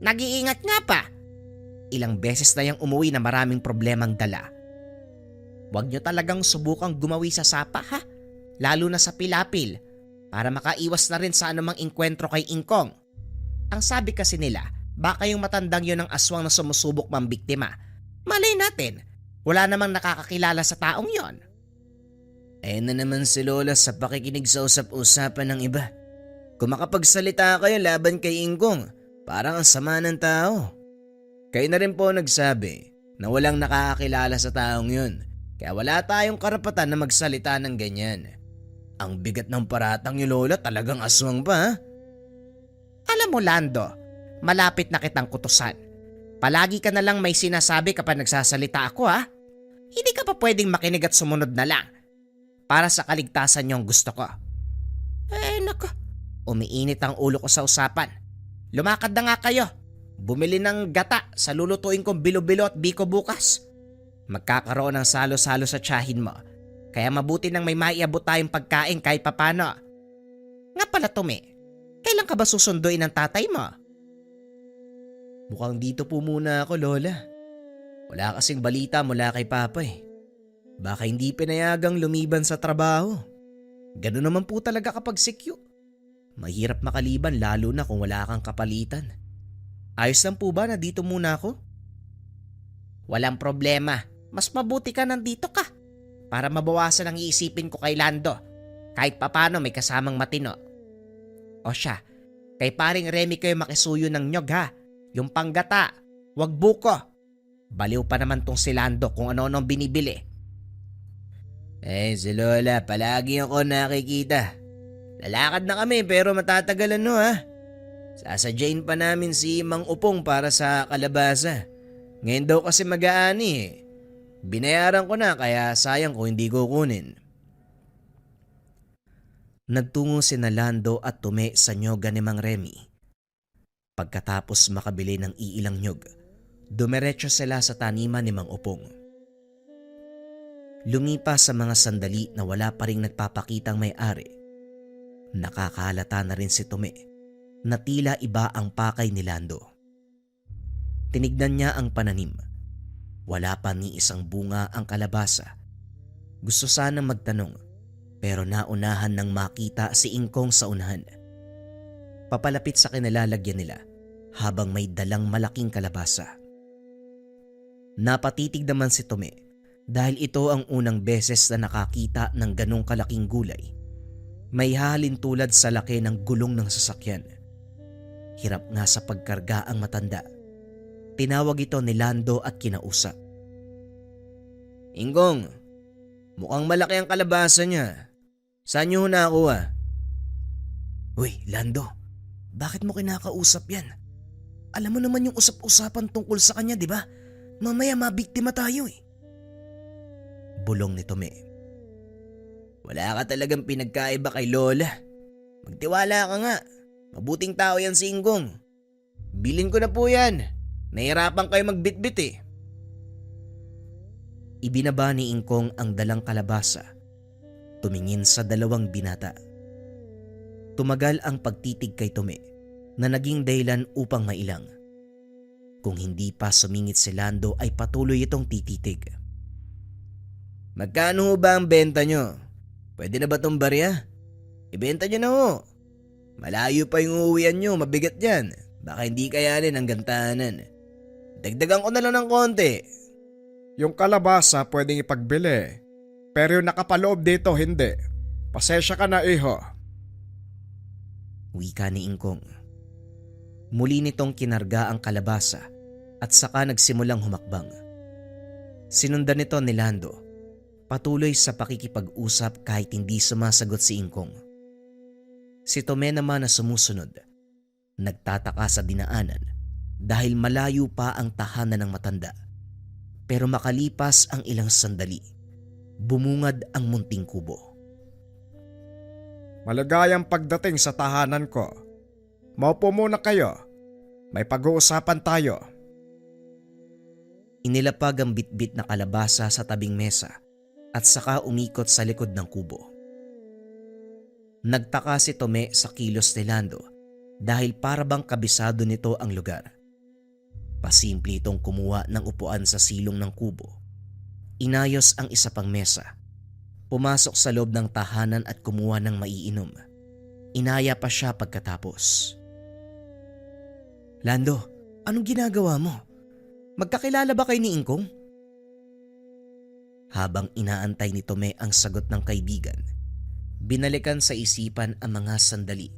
Nag-iingat nga pa. Ilang beses na yang umuwi na maraming problemang dala. Huwag nyo talagang subukang gumawi sa sapa ha, lalo na sa pilapil, para makaiwas na rin sa anumang inkwentro kay Ingkong. Ang sabi kasi nila, baka yung matandang yun ang aswang na sumusubok mambiktima. Malay natin, wala namang nakakakilala sa taong yon. Na naman si Lola sa pakikinig sa usap-usapan ng iba. Kung makapagsalita kayo laban kay Ingkong, parang ang sama ng tao. Kayo na rin po nagsabi na walang nakakakilala sa taong yun. Kaya wala tayong karapatan na magsalita ng ganyan. Ang bigat ng paratang niyo, Lola, talagang aswang pa ha? Alam mo, Lando, malapit na kitang kutusan. Palagi ka na lang may sinasabi kapag nagsasalita ako ha. Hindi ka pa pwedeng makinig at sumunod na lang. Para sa kaligtasan niyo ang gusto ko. Nako, umiinit ang ulo ko sa usapan. Lumakad na nga kayo. Bumili ng gata sa lulutuin kong bilo-bilo at biko bukas. Magkakaroon ng salo-salo sa tiyahin mo. Kaya mabuti nang may maiabot tayong pagkain kahit papano. Nga pala, Tome, kailan ka ba susunduin ng tatay mo? Mukhang dito po muna ako, Lola. Wala kasing balita mula kay Papa eh. Baka hindi pinayagang lumiban sa trabaho. Ganun naman po talaga kapag sikyo. Mahirap makaliban lalo na kung wala kang kapalitan. Ayos lang po ba na dito muna ako? Walang problema. Mas mabuti ka nandito ka. Para mabawasan ang iisipin ko kay Lando. Kahit papano may kasamang matino. O siya, kay paring Remy kayo makisuyo ng nyog ha. Yung panggata, wag buko. Baliw pa naman tong si Lando kung ano-ano binibili. Si Lola, palagi ako nakikita. Lalakad na kami pero matatagalan ha. Sasadyain pa namin si Mang Upong para sa kalabasa. Ngayon daw kasi mag-aani eh. Binayaran ko na kaya sayang kung hindi ko kunin. Nagtungo si Lando at Tome sa nyoga ni Mang Remy. Pagkatapos makabili ng iilang nyog, dumiretso sila sa taniman ni Mang Upong. Lumipas sa mga sandali na wala pa ring nagpapakitang may-ari. Nakakahalata na rin si Tome na tila iba ang pakay ni Lando. Tinignan niya ang pananim. Wala pa ni isang bunga ang kalabasa. Gusto sana magtanong pero naunahan nang makita si Ingkong sa unahan. Papalapit sa kinalalagyan nila habang may dalang malaking kalabasa. Napatitig naman si Tome dahil ito ang unang beses na nakakita ng ganong kalaking gulay. May halin tulad sa laki ng gulong ng sasakyan. Hirap nga sa pagkarga ang matanda. Tinawag ito ni Lando at kinausap. Ingkong, mukhang malaki ang kalabasa niya. Saan niyo nakuha? Uy, Lando, bakit mo kinakausap yan? Alam mo naman yung usap-usapan tungkol sa kanya, di ba? Mamaya mabiktima tayo eh. Bulong ni Tome. Wala ka talagang pinagkaiba kay Lola. Magtiwala ka nga. Mabuting tao yan si Ingkong. Bilin ko na po yan. Nahirapan kayo magbitbit eh. Ibinaba ni Ingkong ang dalang kalabasa. Tumingin sa dalawang binata. Tumagal ang pagtitig kay Tome na naging dahilan upang mailang. Kung hindi pa sumingit si Lando ay patuloy itong tititig. Magkano ho ba ang benta nyo? Pwede na ba tong barya? Ibenta nyo na ho. Malayo pa yung uuwian nyo, mabigat yan. Baka hindi kayanin ang gantanan. Dagdagan ko na lang ng konti. Yung kalabasa pwedeng ipagbili, pero yung nakapaloob dito hindi. Pasensya ka na, iho. Wika ni Ingkong. Muli nitong kinarga ang kalabasa at saka nagsimulang humakbang. Sinundan nito ni Lando, patuloy sa pakikipag-usap kahit hindi sumasagot si Ingkong. Si Tome naman na sumusunod, nagtataka sa dinaanan dahil malayo pa ang tahanan ng matanda. Pero makalipas ang ilang sandali, bumungad ang munting kubo. Maligayang pagdating sa tahanan ko. Maupo muna kayo. May pag-uusapan tayo. Inilapag ang bitbit na kalabasa sa tabing mesa at saka umikot sa likod ng kubo. Nagtaka si Tome sa kilos ni Lando dahil para bang kabisado nito ang lugar. Pasimple itong kumuha ng upuan sa silong ng kubo. Inayos ang isa pang mesa. Pumasok sa loob ng tahanan at kumuha ng maiinom. Inaya pa siya pagkatapos. Lando, anong ginagawa mo? Magkakilala ba kayo ni Ingkong? Habang inaantay ni Tome ang sagot ng kaibigan, binalikan sa isipan ang mga sandali.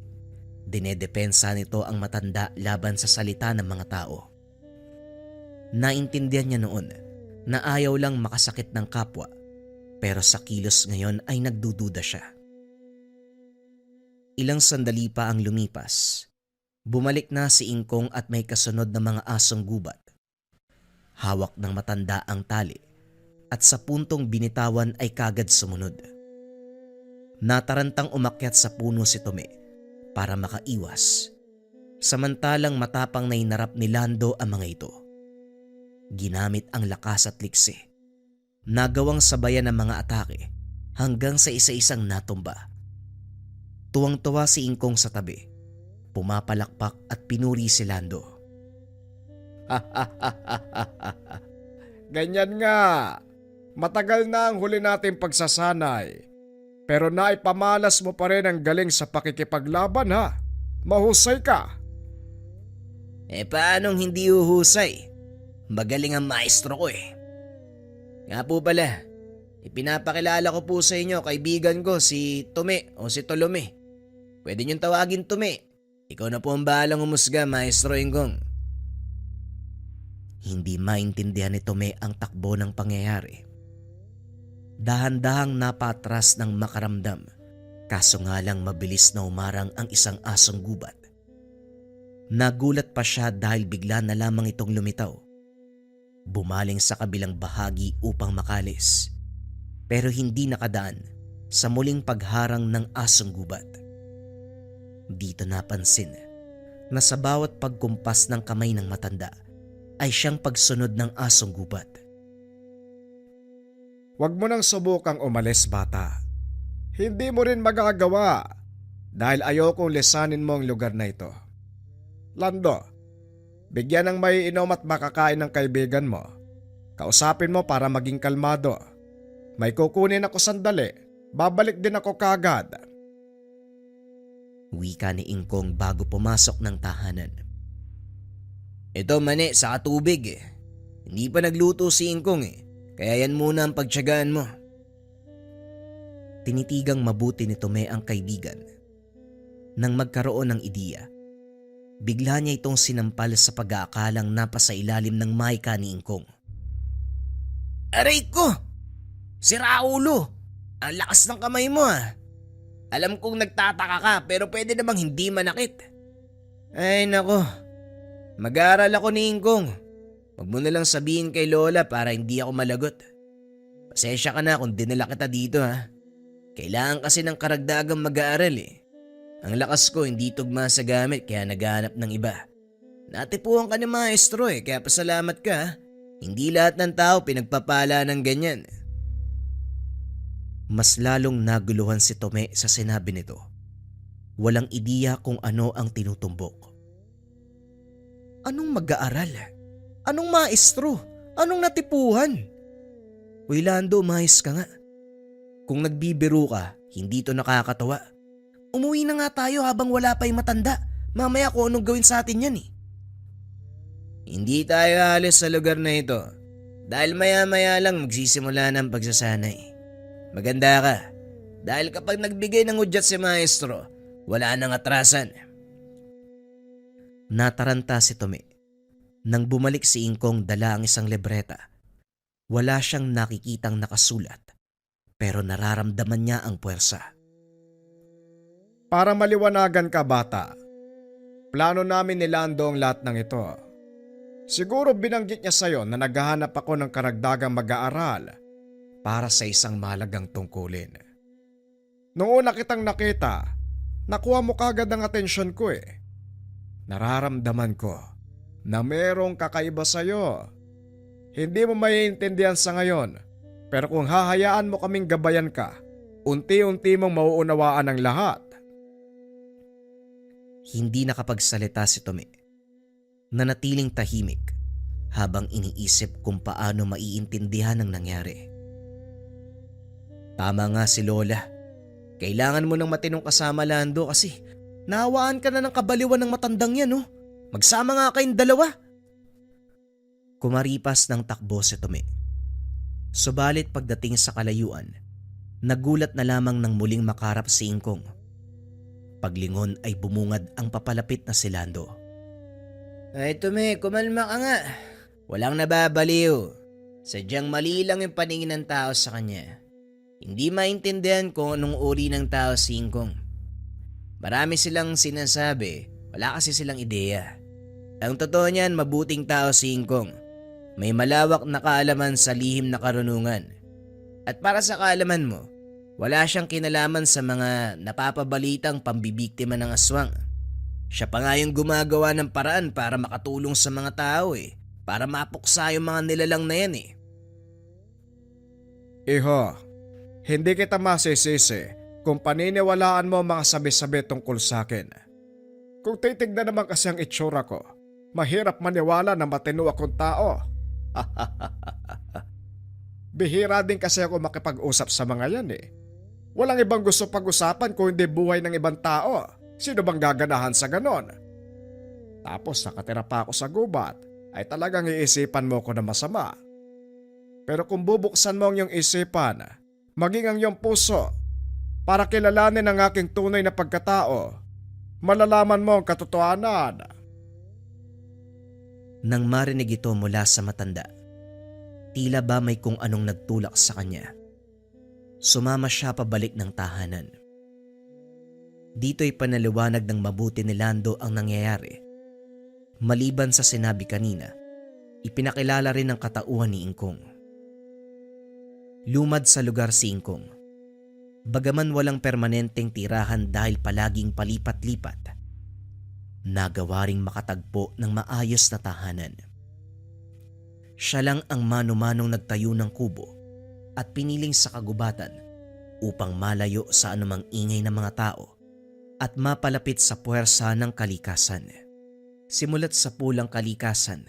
Dinedepensa nito ang matanda laban sa salita ng mga tao. Naintindihan niya noon na ayaw lang makasakit ng kapwa, pero sa kilos ngayon ay nagdududa siya. Ilang sandali pa ang lumipas. Bumalik na si Ingkong at may kasunod na mga asong gubat. Hawak ng matanda ang tali at sa puntong binitawan ay kagad sumunod. Natarantang umakyat sa puno si Tome para makaiwas. Samantalang matapang na inarap ni Lando ang mga ito. Ginamit ang lakas at liksi. Nagawang sabayan ng mga atake hanggang sa isa-isang natumba. Tuwang-tuwa si Ingkong sa tabi. Pumapalakpak at pinuri si Lando. Ganyan nga. Matagal na ang huli nating pagsasanay. Pero naipamalas mo pa rin ang galing sa pakikipaglaban ha. Mahusay ka. Paanong hindi uhusay? Magaling ang maestro ko eh. Nga po pala, ipinapakilala ko po sa inyo kaibigan ko si Tome o si Tolome. Pwede niyong tawagin Tome. Ikaw na po ang bahalang humusga, Maestro Ingkong. Hindi maintindihan ni Tome ang takbo ng pangyayari. Dahan-dahang napatras ng makaramdam, kaso nga lang mabilis na umarang ang isang asong gubat. Nagulat pa siya dahil bigla na lamang itong lumitaw. Bumaling sa kabilang bahagi upang makalis, pero hindi nakadaan sa muling pagharang ng asong gubat. Dito napansin na sa bawat pagkumpas ng kamay ng matanda ay siyang pagsunod ng asong gubat. Huwag mo nang subukang umalis, bata. Hindi mo rin magagawa dahil ayokong lisanin mo ang lugar na ito. Lando, bigyan ng maiinom at makakain ng kaibigan mo Kausapin mo para maging kalmado. May kukunin ako sandali. Babalik din ako kagad. Wika ni Ingkong bago pumasok ng tahanan. Ito mani, sa tubig eh. Hindi pa nagluto si Ingkong eh. Kaya yan muna ang pagtiyagaan mo. Tinitigang mabuti ni Tome ang kaibigan. Nang magkaroon ng ideya, bigla niya itong sinampal sa pag-aakalang napasailalim ng maika ni Ingkong. Aray ko! Si Raulo! Ang lakas ng kamay mo ah! Alam kong nagtataka ka pero pwede namang hindi manakit. Ay nako, mag-aaral ako ni Ingkong. Huwag mo na lang sabihin kay Lola para hindi ako malagot. Pasensya ka na kung dinala kita dito ha. Kailangan kasi ng karagdagang mag-aaral eh. Ang lakas ko hindi tugma sa gamit kaya naghahanap ng iba. Natipuan ka ni maestro eh kaya pasalamat ka ha. Hindi lahat ng tao pinagpapala ng ganyan. Mas lalong naguluhan si Tome sa sinabi nito. Walang ideya kung ano ang tinutumbok. Anong mag-aaral? Anong maestro? Anong natipuhan? Uy Lando, mahis ka nga. Kung nagbibiro ka, hindi to nakakatawa. Umuwi na nga tayo habang wala pa'y matanda. Mamaya kung anong gawin sa atin yan eh. Hindi tayo alis sa lugar na ito dahil maya-maya lang magsisimula ng pagsasanay. Maganda ka dahil kapag nagbigay ng udyat si maestro, wala nang atrasan. Nataranta si Tome. Nang bumalik si Ingkong dala ang isang libreta, wala siyang nakikitang nakasulat pero nararamdaman niya ang puwersa. Para maliwanagan ka bata, plano namin ni Lando ang lahat ng ito. Siguro binanggit niya sa'yo na naghahanap ako ng karagdagang mag-aaral para sa isang mahalagang tungkulin. Noong una kitang nakita, nakuha mo kagad ang atensyon ko eh. Nararamdaman ko na merong kakaiba sa'yo. Hindi mo maiintindihan sa ngayon, pero kung hahayaan mo kaming gabayan ka, unti-unti mong mauunawaan ang lahat. Hindi nakapagsalita si Tome. Nanatiling tahimik habang iniisip kung paano maiintindihan ang nangyari. Tama nga si Lola. Kailangan mo ng matinong kasama Lando kasi nahawaan ka na ng kabaliwan ng matandang yan oh. Magsama nga kayong dalawa. Kumaripas ng takbo si Tome. Subalit pagdating sa kalayuan, nagulat na lamang nang muling makarap si Ingkong. Paglingon ay bumungad ang papalapit na si Lando. Ay Tome, kumalma ka nga. Walang nababaliw. Sadyang mali lang yung paningin ng tao sa kanya. Hindi maintindihan kung anong uri ng tao si Ingkong. Marami silang sinasabi, wala kasi silang ideya. Ang totoo niyan, mabuting tao si Ingkong. May malawak na kaalaman sa lihim na karunungan. At para sa kaalaman mo, wala siyang kinalaman sa mga napapabalitang pambibiktima ng aswang. Siya pa nga yung gumagawa ng paraan para makatulong sa mga tao eh. Para mapuksa yung mga nilalang na yan eh. Iho, hindi kita masisisi kung paniniwalaan mo mga sabi-sabi tungkol sa akin. Kung titignan naman kasi ang itsura ko, mahirap maniwala na matino akong tao. Bihira din kasi ako makipag-usap sa mga yan eh. Walang ibang gusto pag-usapan kung hindi buhay ng ibang tao. Sino bang gaganahan sa ganon? Tapos nakatira pa ako sa gubat, ay talagang iisipan mo ko na masama. Pero kung bubuksan mo ang iyong isipan, maging ang iyong puso, para kilalanin ang aking tunay na pagkatao, malalaman mo ang katotohanan. Nang marinig ito mula sa matanda, tila ba may kung anong nagtulak sa kanya. Sumama siya pabalik ng tahanan. Dito'y panaliwanag ng mabuti ni Lando ang nangyayari. Maliban sa sinabi kanina, ipinakilala rin ang katauhan ni Ingkong. Lumad sa lugar si Ingkong. Bagaman walang permanenteng tirahan dahil palaging palipat-lipat, nagawa ring makatagpo ng maayos na tahanan. Siya lang ang mano-manong nagtayo ng kubo at piniling sa kagubatan upang malayo sa anumang ingay ng mga tao at mapalapit sa puwersa ng kalikasan. Simulat sa pulang kalikasan,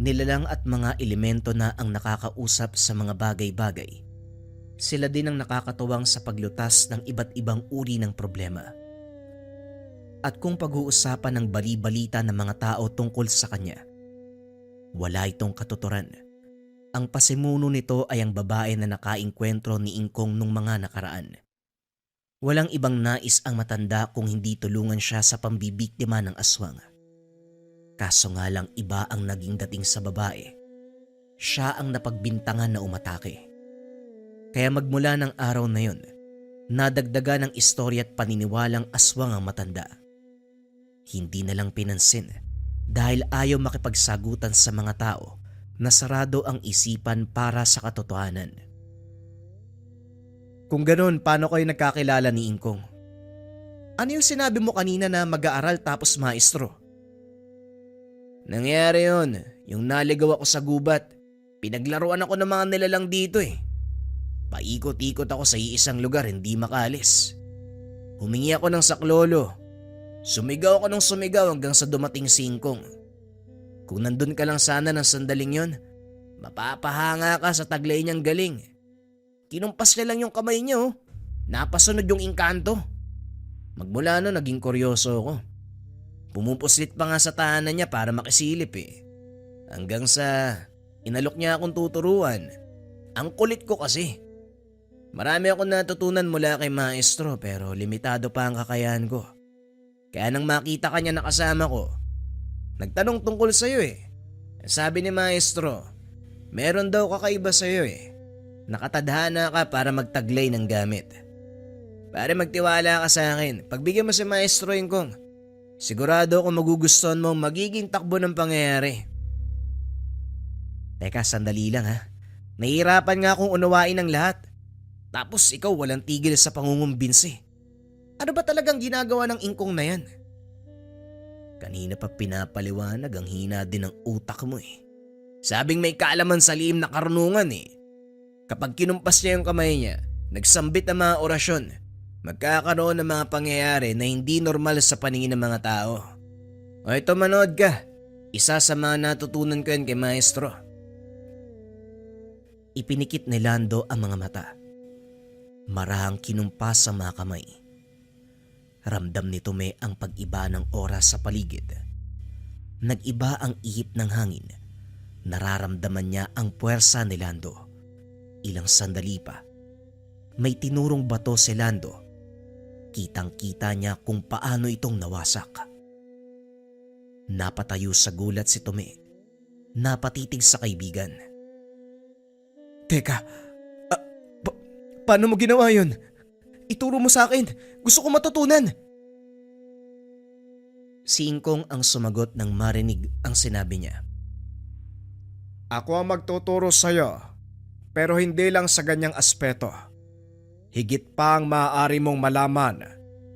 Nilalang at mga elemento na ang nakakausap sa mga bagay-bagay. Sila din ang nakakatuwang sa paglutas ng iba't ibang uri ng problema. At kung pag-uusapan ng bali-balita ng mga tao tungkol sa kanya, wala itong katuturan. Ang pasimuno nito ay ang babae na nakaengkwentro ni Ingkong nung mga nakaraan. Walang ibang nais ang matanda kung hindi tulungan siya sa pambibiktima ng aswang. Kaso nga lang iba ang naging dating sa babae. Siya ang napagbintangan na umatake. Kaya magmula ng araw na yon, nadagdagan ng istorya at paniniwalang aswang ang matanda. Hindi na lang pinansin dahil ayaw makipagsagutan sa mga tao na sarado ang isipan para sa katotohanan. Kung ganun, paano kayo nagkakilala ni Ingkong? Ano yung sinabi mo kanina na mag-aaral tapos maestro? Nangyari yun, yung naligaw ako sa gubat. Pinaglaruan ako ng mga nilalang dito eh. Paikot-ikot ako sa iisang lugar, hindi makalis. Humingi ako ng saklolo. Sumigaw ako ng sumigaw hanggang sa dumating si Ingkong. Kung nandun ka lang sana ng sandaling yon, mapapahanga ka sa taglay niyang galing. Kinumpas niya lang yung kamay niya oh. Napasunod yung engkanto. Magmula no, naging kuryoso ako. Pumupuslit pa nga sa tahanan niya para makisilip eh. Hanggang sa inalok niya akong tuturuan. Ang kulit ko kasi. Marami akong natutunan mula kay maestro pero limitado pa ang kakayahan ko. Kaya nang makita ka niya nakasama ko, nagtanong tungkol sa'yo eh. Sabi ni maestro, meron daw kakaiba sa'yo eh. Nakatadhana ka para magtaglay ng gamit. Pare magtiwala ka sa akin, pagbigyan mo si maestro Ingkong, sigurado ako magugustuhan mo magiging takbo ng pangyayari. Teka, sandali lang ha. Nahihirapan nga akong unawain ang lahat. Tapos ikaw walang tigil sa pangungumbinsi. Ano ba talagang ginagawa ng Ingkong na yan? Kanina pa pinapaliwanag, ang hina din ng utak mo eh. Sabing may kaalaman sa lihim na karunungan eh. Kapag kinumpas niya yung kamay niya, nagsambit ang mga orasyon, magkakaroon ng mga pangyayari na hindi normal sa paningin ng mga tao. O ito, manood ka. Isa sa mga natutunan ko yan kay maestro. Ipinikit ni Lando ang mga mata. Marahang kinumpas ang mga kamay. Ramdam ni Tome ang pag-iba ng oras sa paligid. Nag-iba ang ihip ng hangin. Nararamdaman niya ang puwersa ni Lando. Ilang sandali pa, may tinurong bato si Lando. Kitang-kita niya kung paano itong nawasak. Napatayo sa gulat si Tome. Napatitig sa kaibigan. Teka, paano mo ginawa yun? Ituro mo sa akin. Gusto ko matutunan. Si Ingkong ang sumagot nang marinig ang sinabi niya. Ako ang magtuturo sa'yo, pero hindi lang sa ganyang aspeto. Higit pa ang maaari mong malaman.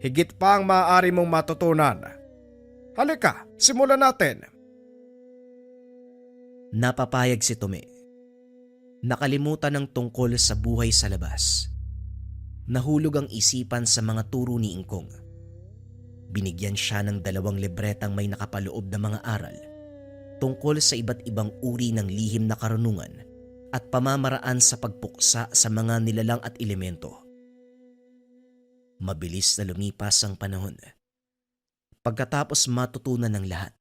Higit pa ang maaari mong matutunan. Halika, simulan natin. Napapayag si Tome. Nakalimutan ng tungkol sa buhay sa labas. Nahulog ang isipan sa mga turo ni Ingkong. Binigyan siya ng 2 libretang may nakapaloob na mga aral tungkol sa iba't ibang uri ng lihim na karunungan at pamamaraan sa pagpuksa sa mga nilalang at elemento. Mabilis na lumipas ang panahon. Pagkatapos matutunan ng lahat,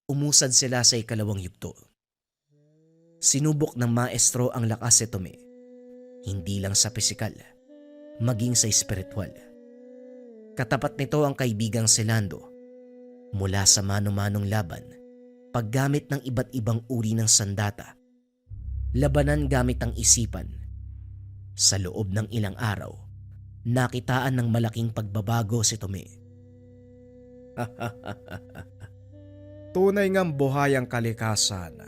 umusad sila sa 2nd yugto. Sinubok ng maestro ang lakas ni Tome, hindi lang sa pisikal, maging sa espiritual. Katapat nito ang kaibigang si Lando mula sa mano-manong laban, paggamit ng iba't ibang uri ng sandata, labanan gamit ang isipan. Sa loob ng ilang araw, nakitaan ng malaking pagbabago si Tome. Tunay ngang buhay ang kalikasan.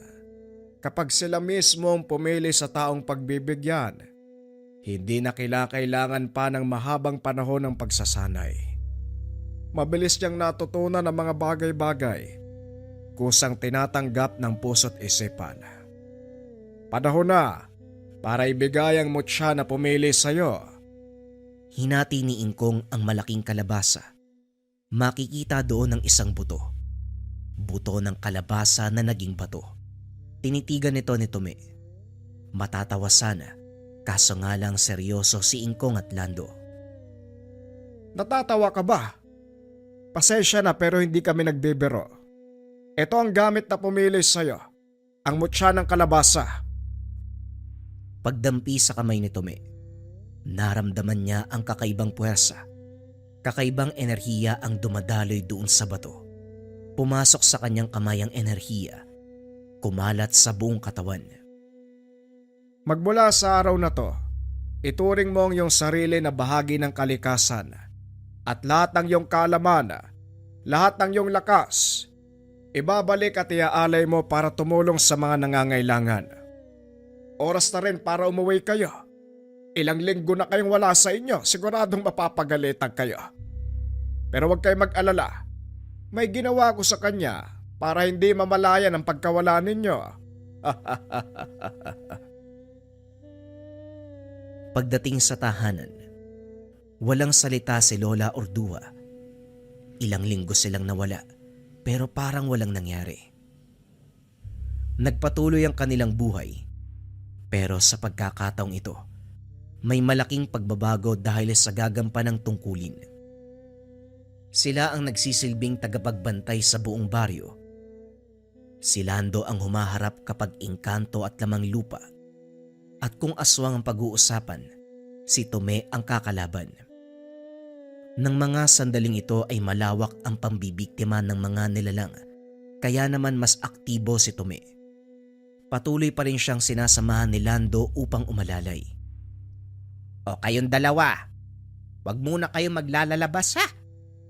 Kapag sila mismo ang pumili sa taong pagbibigyan, hindi na kailangan pa ng mahabang panahon ng pagsasanay. Mabilis niyang natutunan ang mga bagay-bagay, kusang tinatanggap ng puso't isipan. Panahon na para ibigay ang mutya na pumili sa'yo. Hinati ni Ingkong ang malaking kalabasa. Makikita doon ang isang buto. Buto ng kalabasa na naging bato. Tinitigan nito ni Tome. Matatawa sana, kaso nga lang seryoso si Ingkong at Lando. Natatawa ka ba? Pasensya na pero hindi kami nagbibiro. Ito ang gamit na pumili sa'yo. Ang mutya ng kalabasa. Pagdampi sa kamay ni Tome, naramdaman niya ang kakaibang puwersa. Kakaibang enerhiya ang dumadaloy doon sa bato. Pumasok sa kanyang kamay ang enerhiya. Kumalat sa buong katawan. Magmula sa araw na to, ituring mo ang iyong sarili na bahagi ng kalikasan at lahat ng iyong kaalaman, lahat ng iyong lakas, ibabalik at iaalay mo para tumulong sa mga nangangailangan. Oras na rin para umuwi kayo. Ilang linggo na kayong wala sa inyo, siguradong mapapagalitan kayo. Pero huwag kayong mag-alala. May ginawa ko sa kanya para hindi mamalayan ang pagkawala ninyo. Pagdating sa tahanan, walang salita si Lola Ordua. Ilang linggo silang nawala, pero parang walang nangyari. Nagpatuloy ang kanilang buhay, pero sa pagkakataong ito, may malaking pagbabago dahil sa gagampanang tungkulin. Sila ang nagsisilbing tagapagbantay sa buong baryo. Si Lando ang humaharap kapag engkanto at lamang lupa. At kung aswang ang pag-uusapan, si Tome ang kakalaban. Nang mga sandaling ito ay malawak ang pambibiktima ng mga nilalang, kaya naman mas aktibo si Tome. Patuloy pa rin siyang sinasamahan ni Lando upang umalalay. O kayong dalawa, wag muna kayo maglalalabas ha.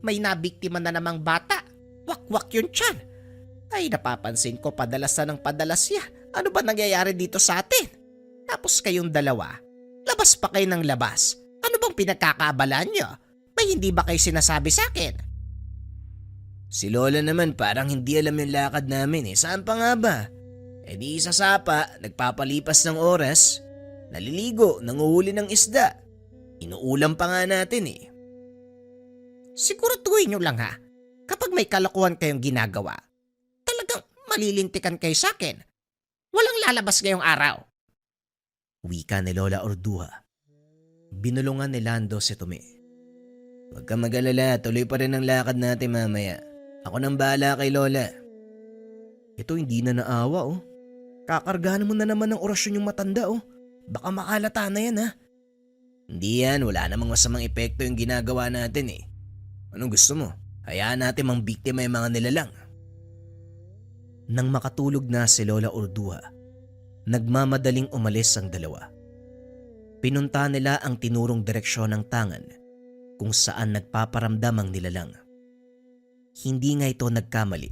May nabiktima na namang bata. Wakwak yun tiyan. Ay napapansin ko padalas na ng padalas ya. Ano ba nangyayari dito sa atin? Tapos kayong dalawa, labas pa kayo ng labas. Ano bang pinagkakaabalaan nyo? May hindi ba kayo sinasabi sa akin? Si Lola naman parang hindi alam yung lakad namin eh. Saan pa nga ba? E di sa sapa, nagpapalipas ng oras, naliligo, nanguhuli ng isda. Inuulam pa nga natin eh. Siguraduhin nyo lang ha, kapag may kalokohan kayong ginagawa, talagang malilintikan kayo sa akin. Walang lalabas ngayong araw. Wika ni Lola Ordua. Binulungan ni Lando si Tome. Huwag kang mag-alala, tuloy pa rin ang lakad natin mamaya. Ako nang bahala kay Lola. Ito hindi na naawa oh. Kakargahan mo na naman ng orasyon yung matanda oh. Baka makalata na yan ha. Hindi yan, wala namang masamang epekto yung ginagawa natin eh. Anong gusto mo? Hayaan natin mang biktima yung mga nilalang. Nang makatulog na si Lola Ordua, nagmamadaling umalis ang dalawa. Pinunta nila ang tinurong direksyon ng tangan kung saan nagpaparamdam ang nilalang. Hindi nga ito nagkamali.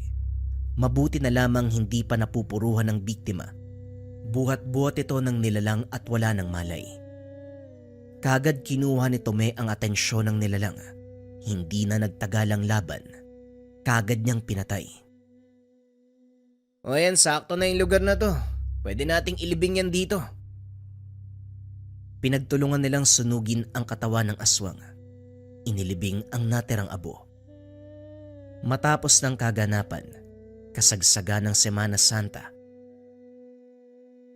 Mabuti na lamang hindi pa napupuruhan ng biktima. Buhat-buhat ito ng nilalang at wala ng malay. Kagad kinuha ni Tome ang atensyon ng nilalang. Hindi na nagtagalang laban. Kagad niyang pinatay. O yan, sakto na yung lugar na to. Pwede nating ilibing yan dito. Pinagtulungan nilang sunugin ang katawan ng aswang. Inilibing ang natirang abo. Matapos ng kaganapan, kasagsaga ng Semana Santa.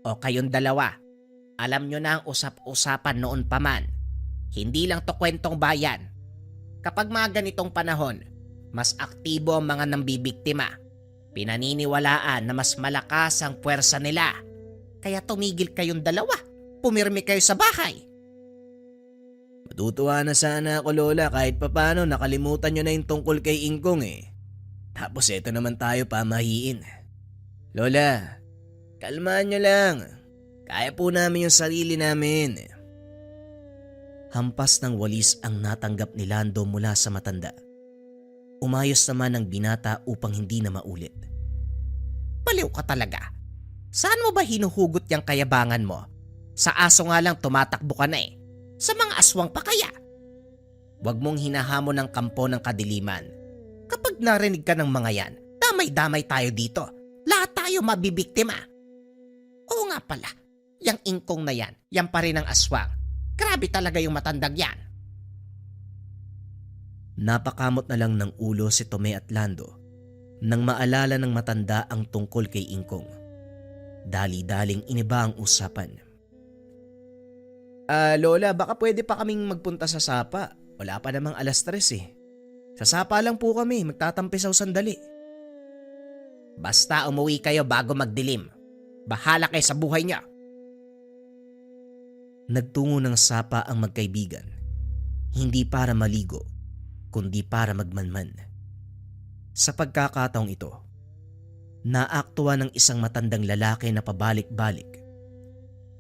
O kayong dalawa, alam nyo na ang usap-usapan noon pa man. Hindi lang to kwentong bayan. Kapag mga ganitong panahon, mas aktibo ang mga nambibiktima. Pinaniniwalaan na mas malakas ang puwersa nila. Kaya tumigil kayong dalawa. Pumirmi kayo sa bahay. Matutuwa na sana ako Lola kahit papano nakalimutan nyo na yung tungkol kay Ingkong eh. Tapos eto naman tayo pamahiin. Lola, kalmaan nyo lang. Kaya po namin yung sarili namin. Hampas ng walis ang natanggap ni Lando mula sa matanda. Umayos naman ang binata upang hindi na maulit. Baliw ka talaga. Saan mo ba hinuhugot yung kayabangan mo? Sa aso nga lang tumatakbo ka na eh. Sa mga aswang pa kaya? Huwag mong hinahamon ng kampo ng kadiliman. Kapag narinig ka ng mga yan, damay-damay tayo dito. Lahat tayo mabibiktima. Oo nga pala, yang Ingkong na yan pa rin ang aswang. Grabe talaga yung matandag yan. Napakamot na lang ng ulo si Tome at Lando nang maalala ng matanda ang tungkol kay Ingkong. Dali-daling iniba ang usapan. Lola, baka pwede pa kaming magpunta sa Sapa. Wala pa namang 3:00 eh. Sa Sapa lang po kami, magtatampisaw sandali. Basta umuwi kayo bago magdilim. Bahala kayo sa buhay niya. Nagtungo ng Sapa ang magkaibigan, hindi para maligo, kundi para magmanman. Sa pagkakataong ito, naaktwa ng isang matandang lalaki na pabalik-balik.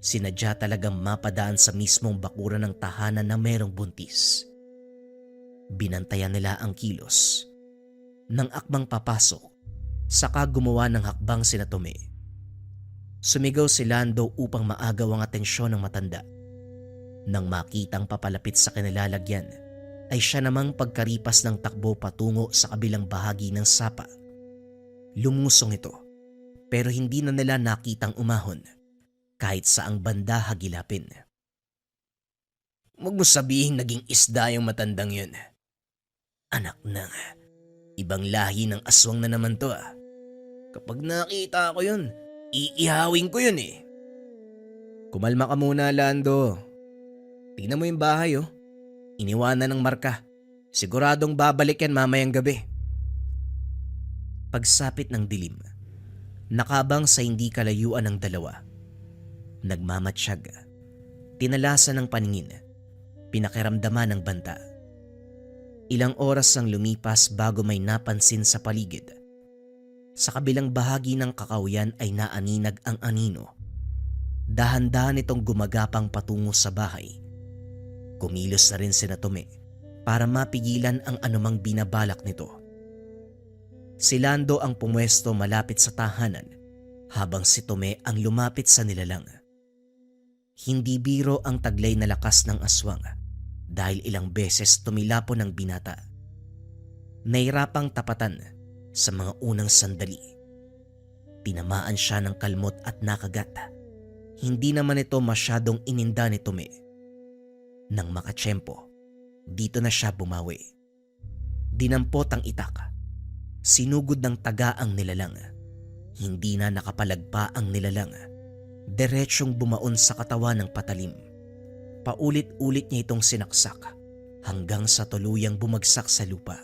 Sinadya talagang mapadaan sa mismong bakuran ng tahanan na merong buntis. Binantayan nila ang kilos. Nang akbang papasok, saka gumawa ng hakbang sina Tome. Sumigaw si Lando upang maagaw ang atensyon ng matanda. Nang makitang papalapit sa kanilalagyan, ay siya namang pagkaripas ng takbo patungo sa kabilang bahagi ng Sapa. Lumusong ito, pero hindi na nila nakitang umahon kahit saang banda hagilapin. Huwag mo sabihin naging isda yung matandang yun. Anak ng ibang lahi ng aswang na naman to ah. Kapag nakita ko yun, iihawin ko yun eh. Kumalma ka muna, Lando. Tingnan mo yung bahay oh. Iniwanan ng marka. Siguradong babalik yan mamayang gabi. Pagsapit ng dilim, nakabang sa hindi kalayuan ng dalawa. Nagmamatsyag, tinalasan ng paningin, pinakiramdaman ng banta. Ilang oras ang lumipas bago may napansin sa paligid. Sa kabilang bahagi ng kakahuyan ay naaninag ang anino. Dahan-dahan itong gumagapang patungo sa bahay. Kumilos na rin sina Tome para mapigilan ang anumang binabalak nito. Si Lando ang pumwesto malapit sa tahanan habang si Tome ang lumapit sa nilalang. Hindi biro ang taglay na lakas ng aswang dahil ilang beses tumilapo ng binata. Nahirapang tapatan sa mga unang sandali. Tinamaan siya ng kalmot at nakagat. Hindi naman ito masyadong ininda ni Tome. Nang makatsyempo, dito na siya bumawi. Dinampot ang itak. Sinugod ng taga ang nilalang. Hindi na nakapalagpa ang nilalang. Diretsyong bumaon sa katawan ng patalim. Paulit-ulit niya itong sinaksak hanggang sa tuluyang bumagsak sa lupa.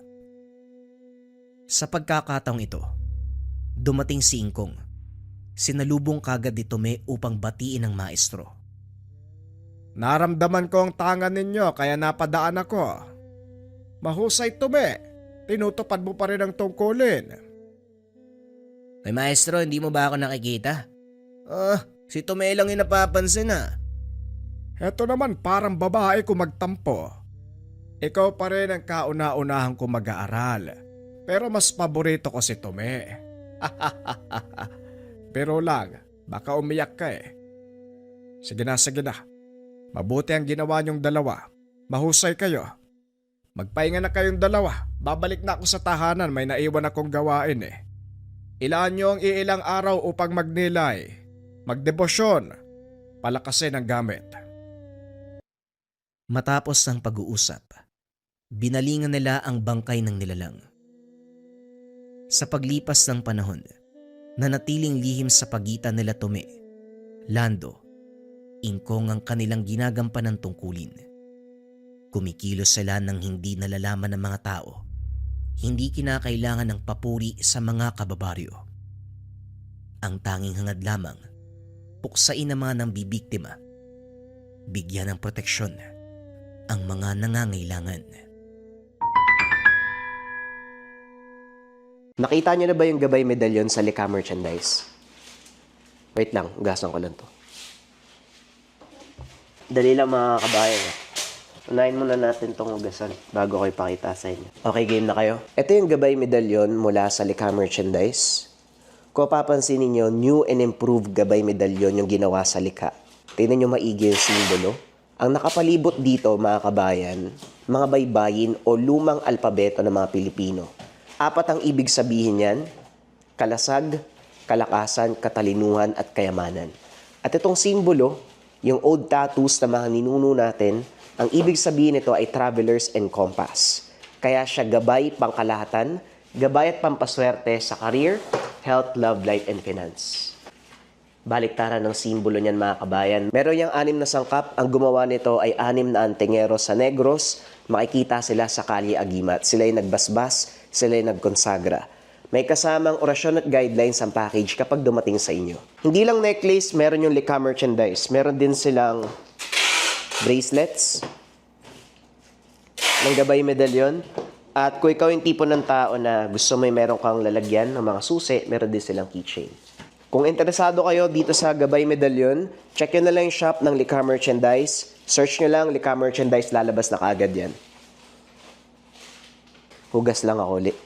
Sa pagkakataong ito, dumating si Ingkong. Sinalubong kagad ni Tome upang batiin ang maestro. Naramdaman ko ang tangan ninyo kaya napadaan ako. Mahusay Tome, tinutupad mo pa rin ang tungkulin. Ay maestro, hindi mo ba ako nakikita? Si Tome lang yung napapansin ah. Heto naman parang babae ko magtampo. Ikaw pa rin ang kauna-unahan ko mag-aaral. Pero mas paborito ko si Tome. Pero lang, baka umiyak ka eh. Sige na, sige na. Mabuti ang ginawa niyong dalawa. Mahusay kayo. Magpahinga na kayong dalawa. Babalik na ako sa tahanan, may naiwan akong gawain eh. Ilaan niyo ang iilang araw upang magnilay, magdebosyon, palakasin ang gamit. Matapos ng pag-uusap, binalingan nila ang bangkay ng nilalang. Sa paglipas ng panahon, nanatiling lihim sa pagitan nila Tome, Lando, Ingkong ang kanilang ginagampanan ng tungkulin. Kumikilos sila ng hindi nalalaman ng mga tao. Hindi kinakailangan ng papuri sa mga kababaryo. Ang tanging hangad lamang, puksain ang mga nambibiktima. Bigyan ng proteksyon ang mga nangangailangan. Nakita niyo na ba yung gabay medalyon sa Lika merchandise? Wait lang, ugasan ko lang to. Dali lang mga kabayan. Unahin muna natin tong ugasan bago ko ipakita sa inyo. Okay, game na kayo? Ito yung gabay medalyon mula sa Lika merchandise. Kung papansin niyo, new and improved gabay medalyon yung ginawa sa Lika. Tingnan nyo maigi yung simbolo. Ang nakapalibot dito mga kabayan, mga baybayin o lumang alpabeto ng mga Pilipino. 4 ang ibig sabihin yan: kalasag, kalakasan, katalinuhan at kayamanan. At itong simbolo, yung old tattoos na mga ninuno natin, ang ibig sabihin nito ay travelers and compass. Kaya siya gabay pangkalahatan, gabay at pampaswerte sa career, health, love, life, and finance. Baliktaran ng simbolo niyan mga kabayan. Meron yung 6 na sangkap. Ang gumawa nito ay 6 na antingero sa Negros. Makikita sila sa Kalye Agimat. Sila yung nagbasbas, sila yung nagkonsagra. May kasamang orasyon at guidelines ang package kapag dumating sa inyo. Hindi lang necklace, meron yung Lika merchandise. Meron din silang bracelets ng gabay medalyon. At kung ikaw yung tipo ng tao na gusto mo yung meron kang lalagyan ng mga susi, meron din silang keychain. Kung interesado kayo dito sa Gabay Medalyon, check nyo na lang yung shop ng Lika Merchandise. Search nyo lang Lika Merchandise, lalabas na kaagad yan. Hugas lang ako ulit.